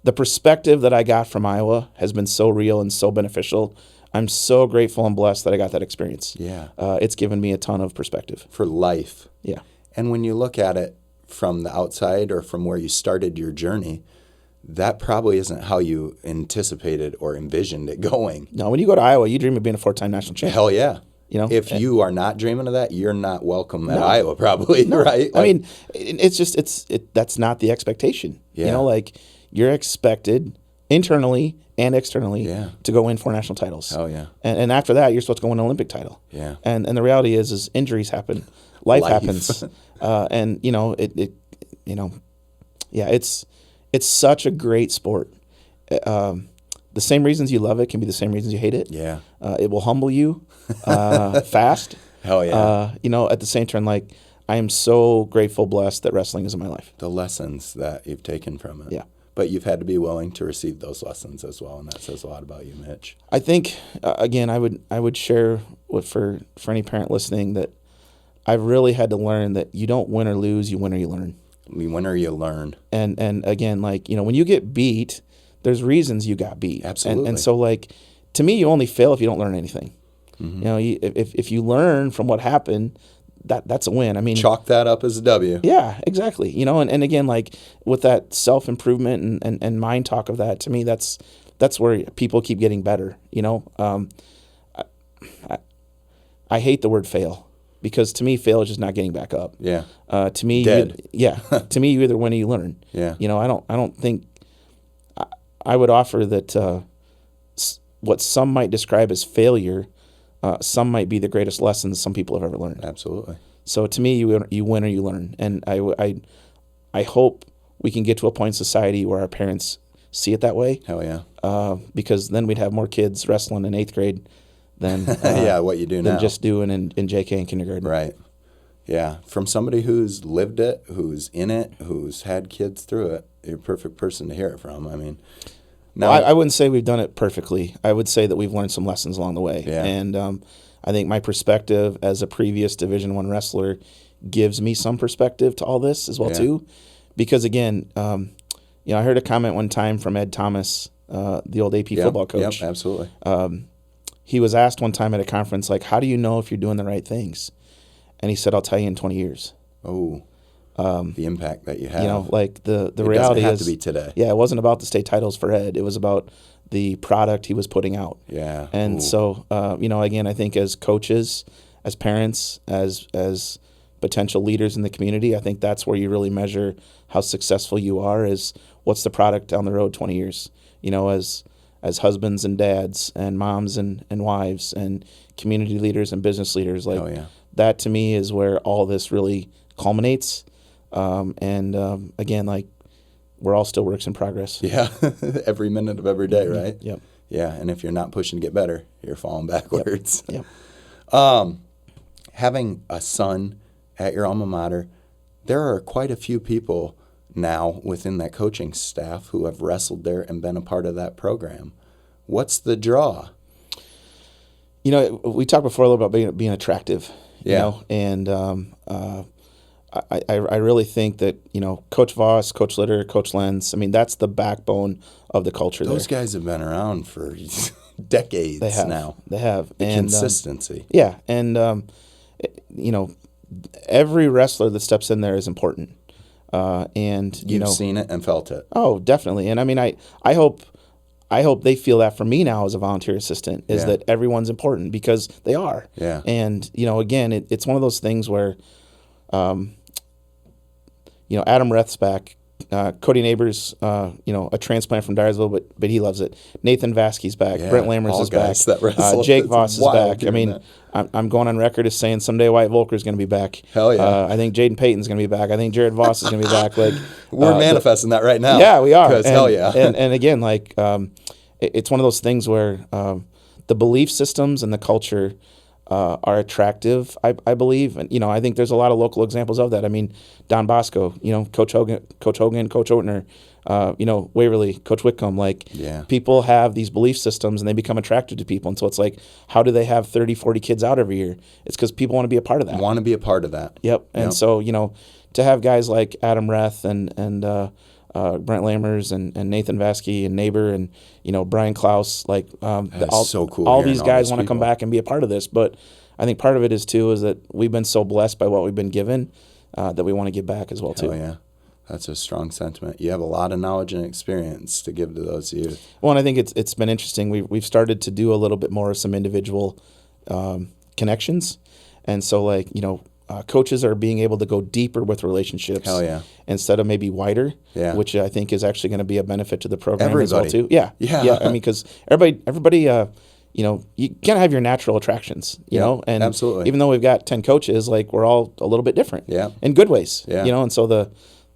the perspective that I got from Iowa has been so real and so beneficial. I'm so grateful and blessed that I got that experience. Yeah. It's given me a ton of perspective. For life. Yeah. And when you look at it from the outside or from where you started your journey, that probably isn't how you anticipated or envisioned it going. No, when you go to Iowa, you dream of being a 4-time national champion. Hell yeah. You know, if you are not dreaming of that, you're not welcome at Iowa, probably, right? I mean, it's just that's not the expectation. Yeah. You know, like, you're expected internally and externally to go win 4 national titles. Oh yeah. And after that, you're supposed to go win an Olympic title. Yeah. And the reality is injuries happen, life happens, and it's such a great sport. The same reasons you love it can be the same reasons you hate it. Yeah. It will humble you fast. Hell yeah. At the same time, like, I am so grateful, blessed that wrestling is in my life. The lessons that you've taken from it. Yeah. But you've had to be willing to receive those lessons as well, and that says a lot about you, Mitch. I think, again, I would share for any parent listening that I've really had to learn that you don't win or lose, you win or you learn. You win or you learn. And again, like, when you get beat, there's reasons you got beat. Absolutely. And so, like, to me, you only fail if you don't learn anything. Mm-hmm. If you learn from what happened, that's a win. I mean, chalk that up as a W. Yeah, exactly. And again, like, with that self-improvement and mind talk of that, to me, that's where people keep getting better. I hate the word fail, because to me, fail is just not getting back up. Yeah. To me, dead. To me, you either win or you learn. Yeah. I don't think I would offer that what some might describe as failure, some might be the greatest lessons some people have ever learned. Absolutely. So to me, you win or you learn, and I hope we can get to a point in society where our parents see it that way. Hell yeah. Because then we'd have more kids wrestling in 8th grade than what you do now. Than just doing in JK and kindergarten. Right. Yeah. From somebody who's lived it, who's in it, who's had kids through it, you're a perfect person to hear it from. I mean, now I wouldn't say we've done it perfectly. I would say that we've learned some lessons along the way. Yeah. And I think my perspective as a previous Division I wrestler gives me some perspective to all this as well too. Because again, I heard a comment one time from Ed Thomas, the old AP football coach. Yep, absolutely. He was asked one time at a conference, like, how do you know if you're doing the right things? And he said, I'll tell you in 20 years. Oh, the impact that you have. Like the it reality doesn't have is, to be today. Yeah, it wasn't about the state titles for Ed. It was about the product he was putting out. Yeah. And so, again, I think as coaches, as parents, as potential leaders in the community, I think that's where you really measure how successful you are, is what's the product down the road 20 years. As husbands and dads and moms and wives and community leaders and business leaders, like that to me is where all this really culminates. Again, like, we're all still works in progress. Yeah, every minute of every day, right? Yep. Yeah, and if you're not pushing to get better, you're falling backwards. Yep. Having a son at your alma mater, there are quite a few people now within that coaching staff who have wrestled there and been a part of that program. What's the draw? We talked before a little about being attractive. And I really think that, Coach Voss, Coach Litter, Coach Lenz, I mean, that's the backbone of the culture. Those guys have been around for decades now. They have. Consistency. Every wrestler that steps in there is important. You've seen it and felt it. Oh, definitely. And I mean, I hope they feel that from me now as a volunteer assistant, is that everyone's important, because they are. Yeah. And, again, it's one of those things where, Adam Reth's back. Cody Neighbors, a transplant from Dyersville, but he loves it. Nathan Vasky's back. Yeah, Brent Lammers is back. Jake Voss is back. I mean, I'm going on record as saying someday Wyatt Volker is going to be back. Hell yeah. I think Jaden Peyton's going to be back. I think Jared Voss is going to be back. Like, we're manifesting that right now. Yeah, we are. Hell yeah. and again, like, it's one of those things where the belief systems and the culture are attractive, I believe. And, I think there's a lot of local examples of that. I mean, Don Bosco, Coach Hogan, Coach Oatner, Waverly, Coach Whitcomb. Like, people have these belief systems and they become attracted to people. And so it's like, how do they have 30, 40 kids out every year? It's because people want to be a part of that. Yep. And so, to have guys like Adam Reth and Brent Lammers and Nathan Vasky and Neighbor and Brian Klaus, like so cool. All these guys want to come back and be a part of this, but I think part of it is that we've been so blessed by what we've been given that we want to give back as well too. Oh yeah, that's a strong sentiment. You have a lot of knowledge and experience to give to those youth. Well, and I think it's been interesting. We've started to do a little bit more of some individual connections, and so like coaches are being able to go deeper with relationships. Hell yeah. Instead of maybe wider, which I think is actually going to be a benefit to the program as well too. Yeah. I mean, because everybody, you can't have your natural attractions, you know, and absolutely. Even though we've got 10 coaches, like we're all a little bit different, in good ways, you know, and so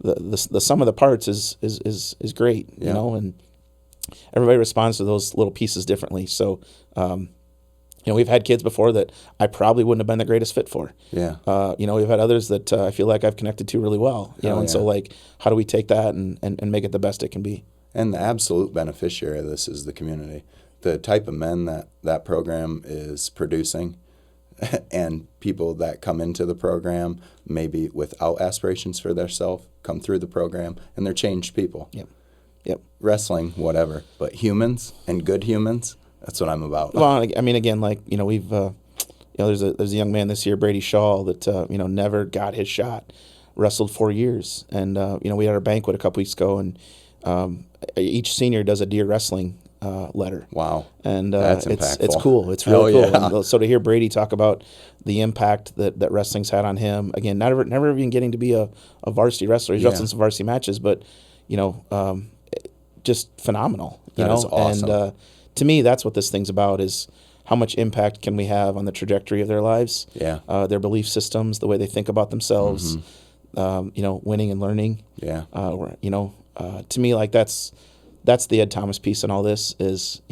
the sum of the parts is great, you know, and everybody responds to those little pieces differently. So, we've had kids before that I probably wouldn't have been the greatest fit for. Yeah. We've had others that I feel like I've connected to really well, you know, and so like, how do we take that and make it the best it can be? And the absolute beneficiary of this is the community. The type of men that program is producing and people that come into the program maybe without aspirations for themselves come through the program and they're changed people. Yep. Wrestling, whatever. But humans and good humans, that's what I'm about. Well, I mean, again, like, we've, there's a young man this year, Brady Shaw, that, never got his shot, wrestled 4 years. And, we had our banquet a couple weeks ago, and each senior does a deer wrestling letter. Wow. And that's it's cool. It's really cool. Yeah. And so to hear Brady talk about the impact that wrestling's had on him, again, never even getting to be a varsity wrestler. He's wrestling some varsity matches, but, just phenomenal. That is awesome. And to me, that's what this thing's about, is how much impact can we have on the trajectory of their lives, their belief systems, the way they think about themselves, winning and learning. Yeah. To me, like that's the Ed Thomas piece in all this is,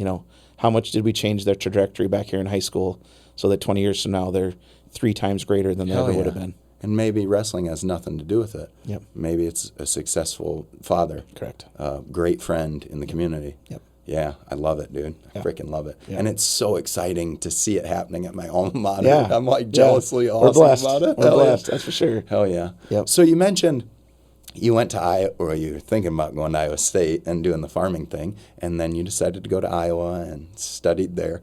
how much did we change their trajectory back here in high school so that 20 years from now they're 3 times greater than they ever would have been. And maybe wrestling has nothing to do with it. Yep. Maybe it's a successful father. Correct. Great friend in the community. Yep. Yeah, I love it, dude. I freaking love it. Yeah. And it's so exciting to see it happening at my alma mater. Yeah. I'm like jealously awesome We're blessed. about it. We're blessed, that's for sure. Hell yeah. Yep. So you mentioned you went to Iowa, or you were thinking about going to Iowa State and doing the farming thing, and then you decided to go to Iowa and studied there.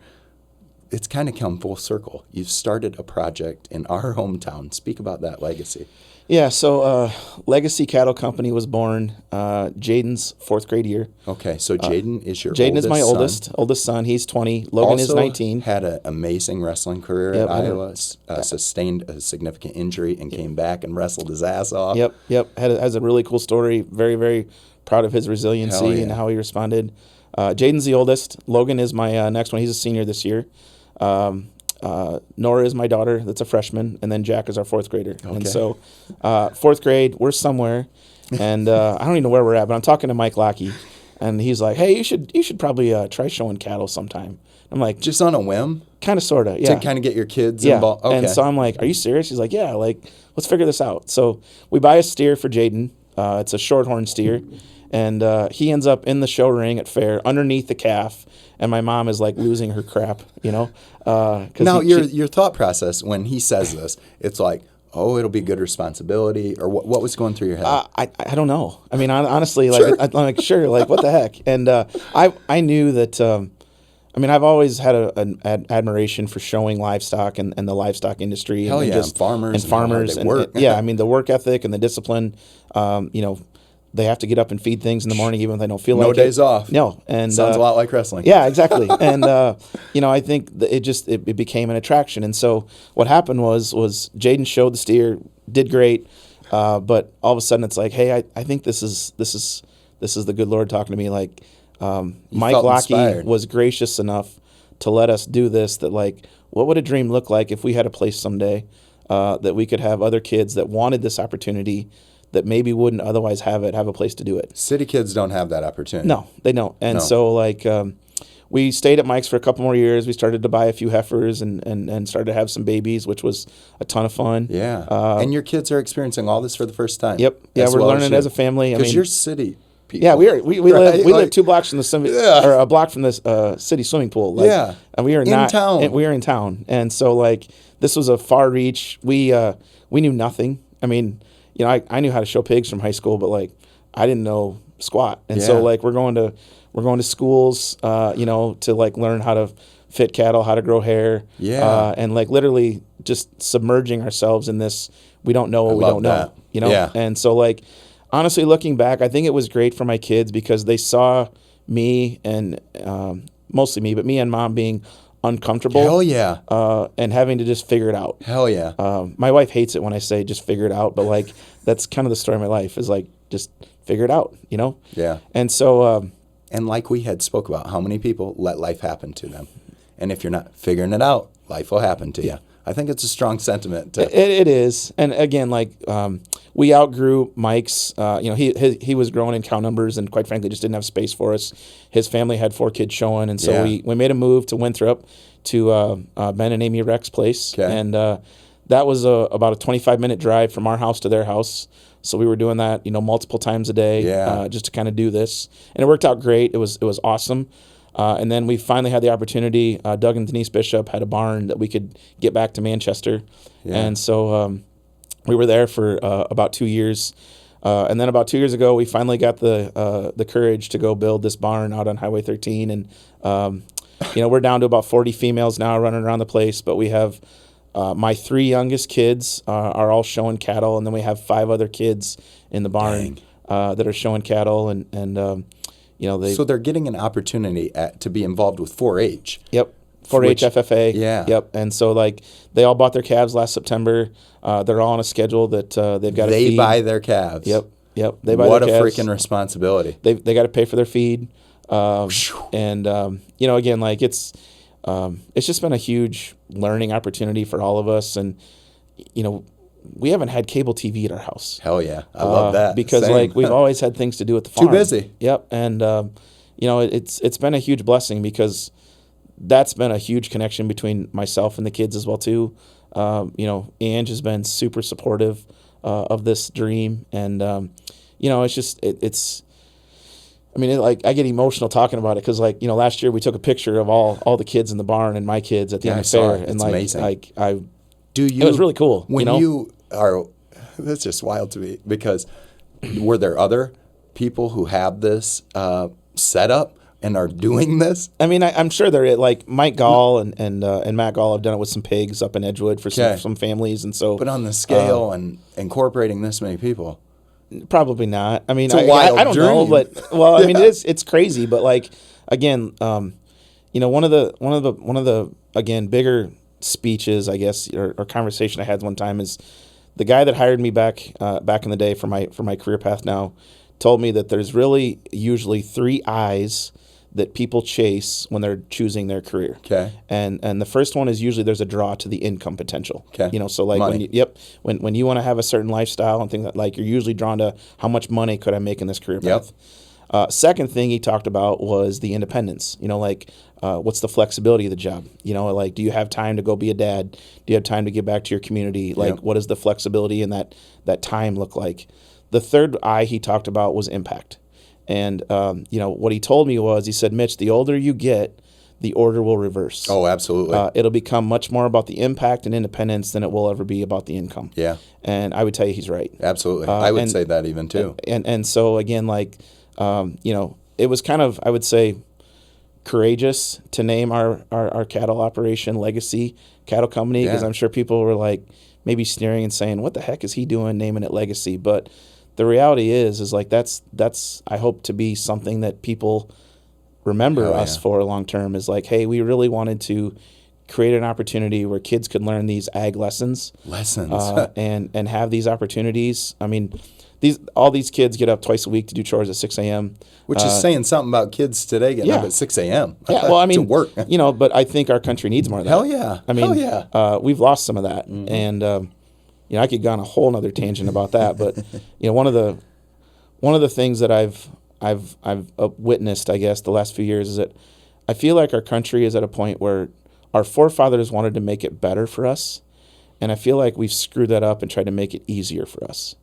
It's kind of come full circle. You've started a project in our hometown. Speak about that legacy. Yeah, so Legacy Cattle Company was born Jaden's 4th grade year. Okay, so Jaden is your Jaden oldest is my son. oldest son. He's 20. Logan also is 19. Had an amazing wrestling career at Iowa. Sustained a significant injury and came back and wrestled his ass off. Yep. Has a really cool story. Very, very proud of his resiliency and how he responded. Jaden's the oldest. Logan is my next one. He's a senior this year. Nora is my daughter. That's a freshman, and then Jack is our 4th grader. Okay. And so, 4th grade, we're somewhere, and I don't even know where we're at. But I'm talking to Mike Lockey, and he's like, "Hey, you should probably try showing cattle sometime." I'm like, just on a whim, kind of, sort of, yeah, to kind of get your kids involved. Okay. And so I'm like, "Are you serious?" He's like, "Yeah, like let's figure this out." So we buy a steer for Jaden. It's a shorthorn steer. And he ends up in the show ring at fair underneath the calf, and my mom is like losing her crap, Now, your thought process when he says this, it's like, oh, it'll be good responsibility, or what was going through your head? I don't know. I mean, honestly, like, I'm like, sure, like, what the heck? And I knew that. I've always had an admiration for showing livestock and the livestock industry. Hell and just farmers and work. The work ethic and the discipline. They have to get up and feed things in the morning even if they don't feel like it. No days off. No. And sounds a lot like wrestling. Yeah, exactly. And, I think it became an attraction. And so what happened was Jaden showed the steer, did great, but all of a sudden it's like, hey, I think this is the good Lord talking to me. Like, Mike Lockey was gracious enough to let us do this, that like, what would a dream look like if we had a place someday that we could have other kids that wanted this opportunity that maybe wouldn't otherwise have a place to do it. City kids don't have that opportunity. No, they don't. And so like we stayed at Mike's for a couple more years. We started to buy a few heifers and started to have some babies, which was a ton of fun. Yeah. And your kids are experiencing all this for the first time. Yep. Yeah, we're learning as a family. Because you're city people. Yeah, we live 2 blocks from the or a block from the city swimming pool. Like, and we are in town. We are in town. And so like this was a far reach. We knew nothing. I mean, I knew how to show pigs from high school, but like I didn't know squat. And so like we're going to schools, to like learn how to fit cattle, how to grow hair, and like literally just submerging ourselves in this. We don't know what we don't know, And so like honestly, looking back, I think it was great for my kids because they saw me and mostly me, but me and Mom being uncomfortable. Hell yeah. And having to just figure it out. Hell yeah. My wife hates it when I say just figure it out, but like that's kind of the story of my life is like just figure it out, you know? Yeah. And so and like we had spoke about, how many people let life happen to them? And if you're not figuring it out, life will happen to you. I think it's a strong sentiment. It is. And again, like we outgrew Mike's. He was growing in cow numbers and quite frankly just didn't have space for us. His family had 4 kids showing. And so we made a move to Winthrop to Ben and Amy Reck's place. Okay. And that was about a 25-minute drive from our house to their house. So we were doing that, multiple times a day just to kind of do this. And it worked out great. It was awesome. And then we finally had the opportunity. Doug and Denise Bishop had a barn that we could get back to Manchester. Yeah. And so we were there for about 2 years. And then about 2 years ago, we finally got the courage to go build this barn out on Highway 13. And, we're down to about 40 females now running around the place. But we have my 3 youngest kids are all showing cattle. And then we have 5 other kids in the barn that are showing cattle. And so they're getting an opportunity to be involved with 4-H. Yep, 4-H FFA. Yeah. Yep, and so like they all bought their calves last September. They're all on a schedule that they've got to feed. They buy their calves. Yep. They buy what their calves. What a freaking responsibility. They got to pay for their feed. And again, like it's just been a huge learning opportunity for all of us, and we haven't had cable TV at our house. Hell yeah. I love that. Because Same. like we've always had things to do at the farm. Too busy. Yep. And it's been a huge blessing because that's been a huge connection between myself and the kids as well too. Ange has been super supportive of this dream, and it's just I get emotional talking about it because last year we took a picture of all the kids in the barn and my kids at the end of the fair, and it's amazing. It was really cool. That's just wild to me because were there other people who have this set up and are doing this? I mean, I'm sure there is. Like Mike Gall and Matt Gall have done it with some pigs up in Edgewood for some families, and so. But on the scale and incorporating this many people, probably not. I mean, it's a wild I don't dream. know, but it's crazy. But like again, one of the again bigger speeches, I guess, or conversation I had one time is the guy that hired me back in the day for my career path now told me that there's really usually 3 eyes that people chase when they're choosing their career. Okay. And the first one is usually there's a draw to the income potential. Okay. So like money. when you want to have a certain lifestyle and things like you're usually drawn to how much money could I make in this career path. Second thing he talked about was the independence. What's the flexibility of the job? Do you have time to go be a dad? Do you have time to give back to your community? What does the flexibility and that time look like? The third I he talked about was impact. And, what he told me was, he said, Mitch, the older you get, the order will reverse. Oh, absolutely. It'll become much more about the impact and independence than it will ever be about the income. Yeah. And I would tell you he's right. Absolutely. I would say that even too. And so, again, it was kind of, I would say, courageous to name our cattle operation Legacy Cattle Company, because I'm sure people were like maybe sneering and saying, what the heck is he doing naming it Legacy? But the reality is like that's I hope to be something that people remember us for long term, is like, hey, we really wanted to create an opportunity where kids could learn these ag lessons and have these opportunities. I mean, all these kids get up twice a week to do chores at 6 a.m. Which is saying something about kids today getting up at 6 a.m. Yeah, well, I mean, to work. But I think our country needs more of that. Hell yeah. I mean, we've lost some of that. Mm-hmm. And, I could go on a whole nother tangent about that. But, one of the things that I've witnessed, I guess, the last few years is that I feel like our country is at a point where our forefathers wanted to make it better for us. And I feel like we've screwed that up and tried to make it easier for us.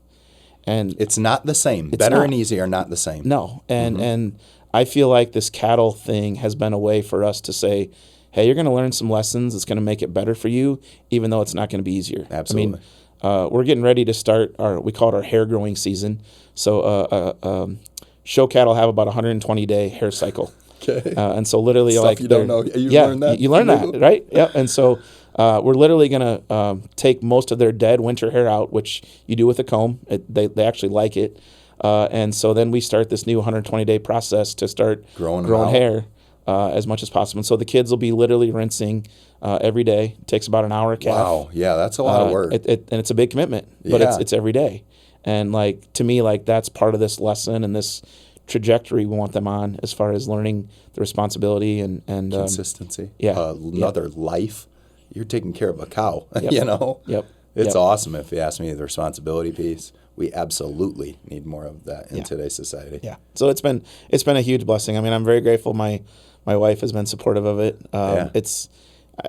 And it's not the same. Better and easy are not the same. No. And I feel like this cattle thing has been a way for us to say, hey, you're going to learn some lessons. It's going to make it better for you, even though it's not going to be easier. Absolutely. I mean, we're getting ready to start we call it our hair growing season. So show cattle have about a 120-day hair cycle. Okay. And so literally Stuff you don't know. You learn that? You learn that, right? Yeah. And so we're literally going to take most of their dead winter hair out, which you do with a comb. They actually like it. And so then we start this new 120-day process to start growing hair. as much as possible. And so the kids will be literally rinsing every day. It takes about an hour a calf. Wow, yeah, that's a lot of work. And it's a big commitment, but Yeah. it's every day. And like to me, like that's part of this lesson and this trajectory we want them on as far as learning the responsibility and Consistency. Yeah. Another life. You're taking care of a cow, Yep. you know? Yep. It's Yep. awesome if you ask me, the responsibility piece. We absolutely need more of that in Yeah. today's society. Yeah. So it's been a huge blessing. I mean, I'm very grateful. My wife has been supportive of it. Yeah. It's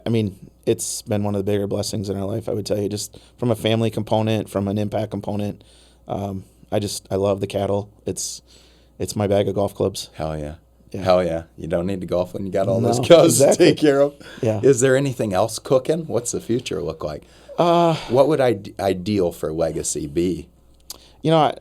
been one of the bigger blessings in our life, I would tell you, just from a family component, from an impact component. I love the cattle. It's my bag of golf clubs. Hell yeah. Yeah. Hell yeah. You don't need to golf when you got all those No, cows exactly. to take care of. Yeah. Is there anything else cooking? What's the future look like? What would ideal for legacy be? You know,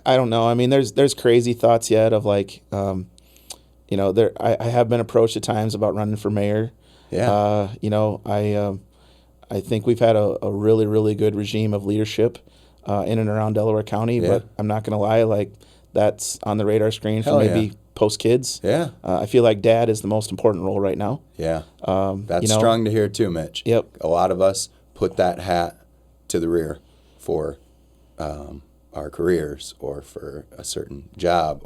I don't know. I mean, there's crazy thoughts yet of like, you know, I have been approached at times about running for mayor. Yeah. You know, I think we've had a really, really good regime of leadership in and around Delaware County, Yeah. but I'm not going to lie, like that's on the radar screen for Hell maybe yeah. post kids. Yeah. I feel like dad is the most important role right now. Yeah. That's you know, strong to hear too, Mitch. Yep. A lot of us put that hat to the rear for our careers or for a certain job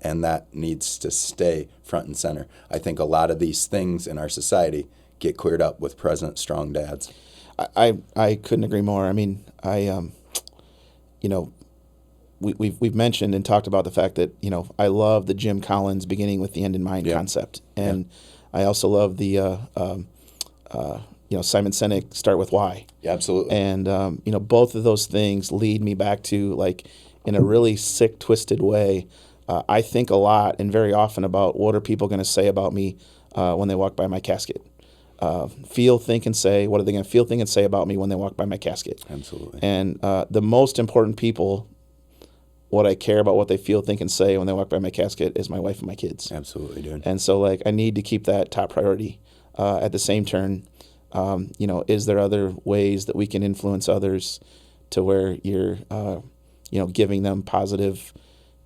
and that needs to stay front and center. I think a lot of these things in our society get cleared up with present strong dads. I couldn't agree more. I mean, you know, we've mentioned and talked about the fact that, you know, I love the Jim Collins beginning with the end in mind concept. And I also love the, you know, Simon Sinek start with why. Yeah, absolutely. And, you know, both of those things lead me back to, like, in a really sick, twisted way, I think a lot and very often about what are people going to say about me when they walk by my casket. Feel, think, and say. What are they going to feel, think, and say about me when they walk by my casket? Absolutely. And the most important people, what I care about, what they feel, think, and say when they walk by my casket is my wife and my kids. Absolutely, dude. And so, like, I need to keep that top priority. At the same turn, you know, is there other ways that we can influence others to where you're, you know, giving them positive,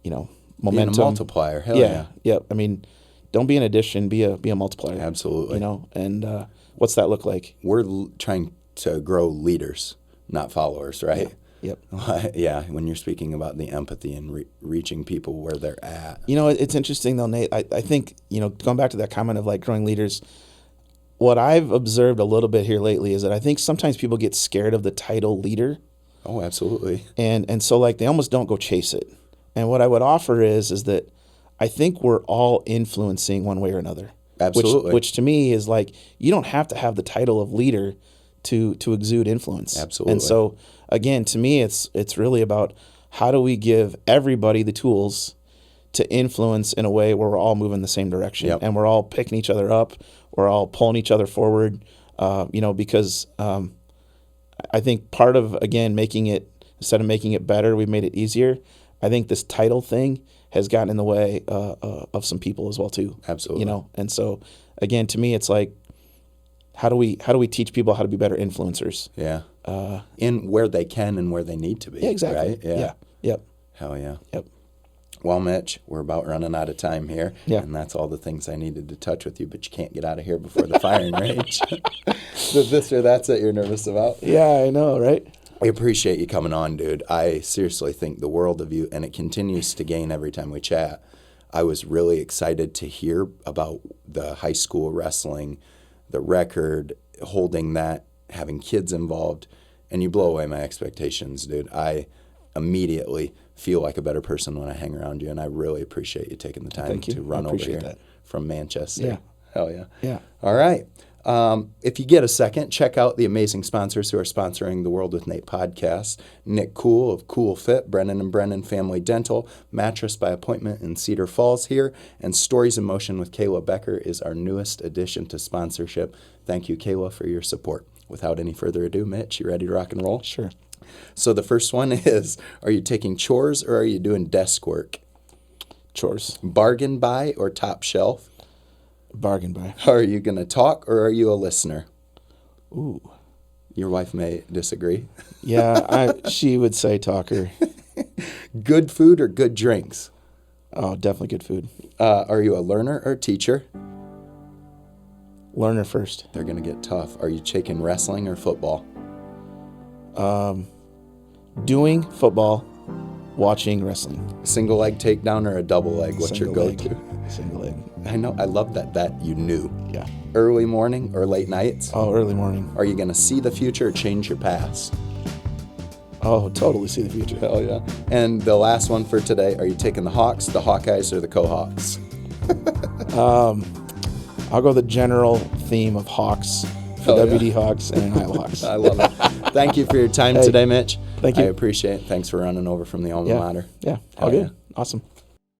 you know, momentum. Being a multiplier. Hell yeah. Yep. I mean, don't be an addition, be a multiplier. Absolutely. You know, and what's that look like? We're trying to grow leaders, not followers, right? Yep. Yeah, when you're speaking about the empathy and reaching people where they're at. You know, it's interesting though, Nate. I think, you know, going back to that comment of like growing leaders, what I've observed a little bit here lately is that I think sometimes people get scared of the title leader. Oh, absolutely. And so like they almost don't go chase it. And what I would offer is that I think we're all influencing one way or another. Absolutely. Which to me is like, you don't have to have the title of leader to exude influence. Absolutely. And so again, to me, it's really about how do we give everybody the tools to influence in a way where we're all moving the same direction. Yep. And we're all picking each other up. We're all pulling each other forward, you know, because I think part of, again, making it, instead of making it better, we've made it easier. I think this title thing has gotten in the way of some people as well too. Absolutely. You know, and so again, to me, it's like, how do we teach people how to be better influencers? Yeah. In where they can and where they need to be. Yeah, exactly. Right? Yeah. Yep. Hell yeah. Yep. Well, Mitch, we're about running out of time here. Yeah. And that's all the things I needed to touch with you, but you can't get out of here before the firing range. The this or that's that you're nervous about. Yeah, I know, right? I appreciate you coming on, dude. I seriously think the world of you, and it continues to gain every time we chat. I was really excited to hear about the high school wrestling, the record, holding that, having kids involved, and you blow away my expectations, dude. I immediately feel like a better person when I hang around you, and I really appreciate you taking the time to run over here from Manchester. Yeah. Hell yeah. Yeah. All right. If you get a second, check out the amazing sponsors who are sponsoring the World with Nate podcast. Nick Cool of Cool Fit, Brennan and Brennan Family Dental, Mattress by Appointment in Cedar Falls here, and Stories in Motion with Kayla Becker is our newest addition to sponsorship. Thank you, Kayla, for your support. Without any further ado, Mitch, you ready to rock and roll? Sure. So the first one is, are you taking chores or are you doing desk work? Chores. Bargain buy or top shelf? Bargain buy. Are you going to talk or are you a listener? Ooh. Your wife may disagree. Yeah, she would say talker. Good food or good drinks? Oh, definitely good food. Are you a learner or teacher? Learner first. They're going to get tough. Are you taking wrestling or football? Doing football, watching wrestling. Single leg takedown or a double leg? What's your go-to? Single leg. I know. I love that you knew. Yeah. Early morning or late nights? Oh, early morning. Are you going to see the future or change your past? Oh, totally see the future. Hell yeah. And the last one for today, are you taking the Hawks, the Hawkeyes, or the Co-Hawks? I'll go the general theme of Hawks for WD Hawks and NIL Hawks. I love it. Thank you for your time today, Mitch. Thank you. I appreciate it. Thanks for running over from the alma mater. Yeah, all good. Awesome.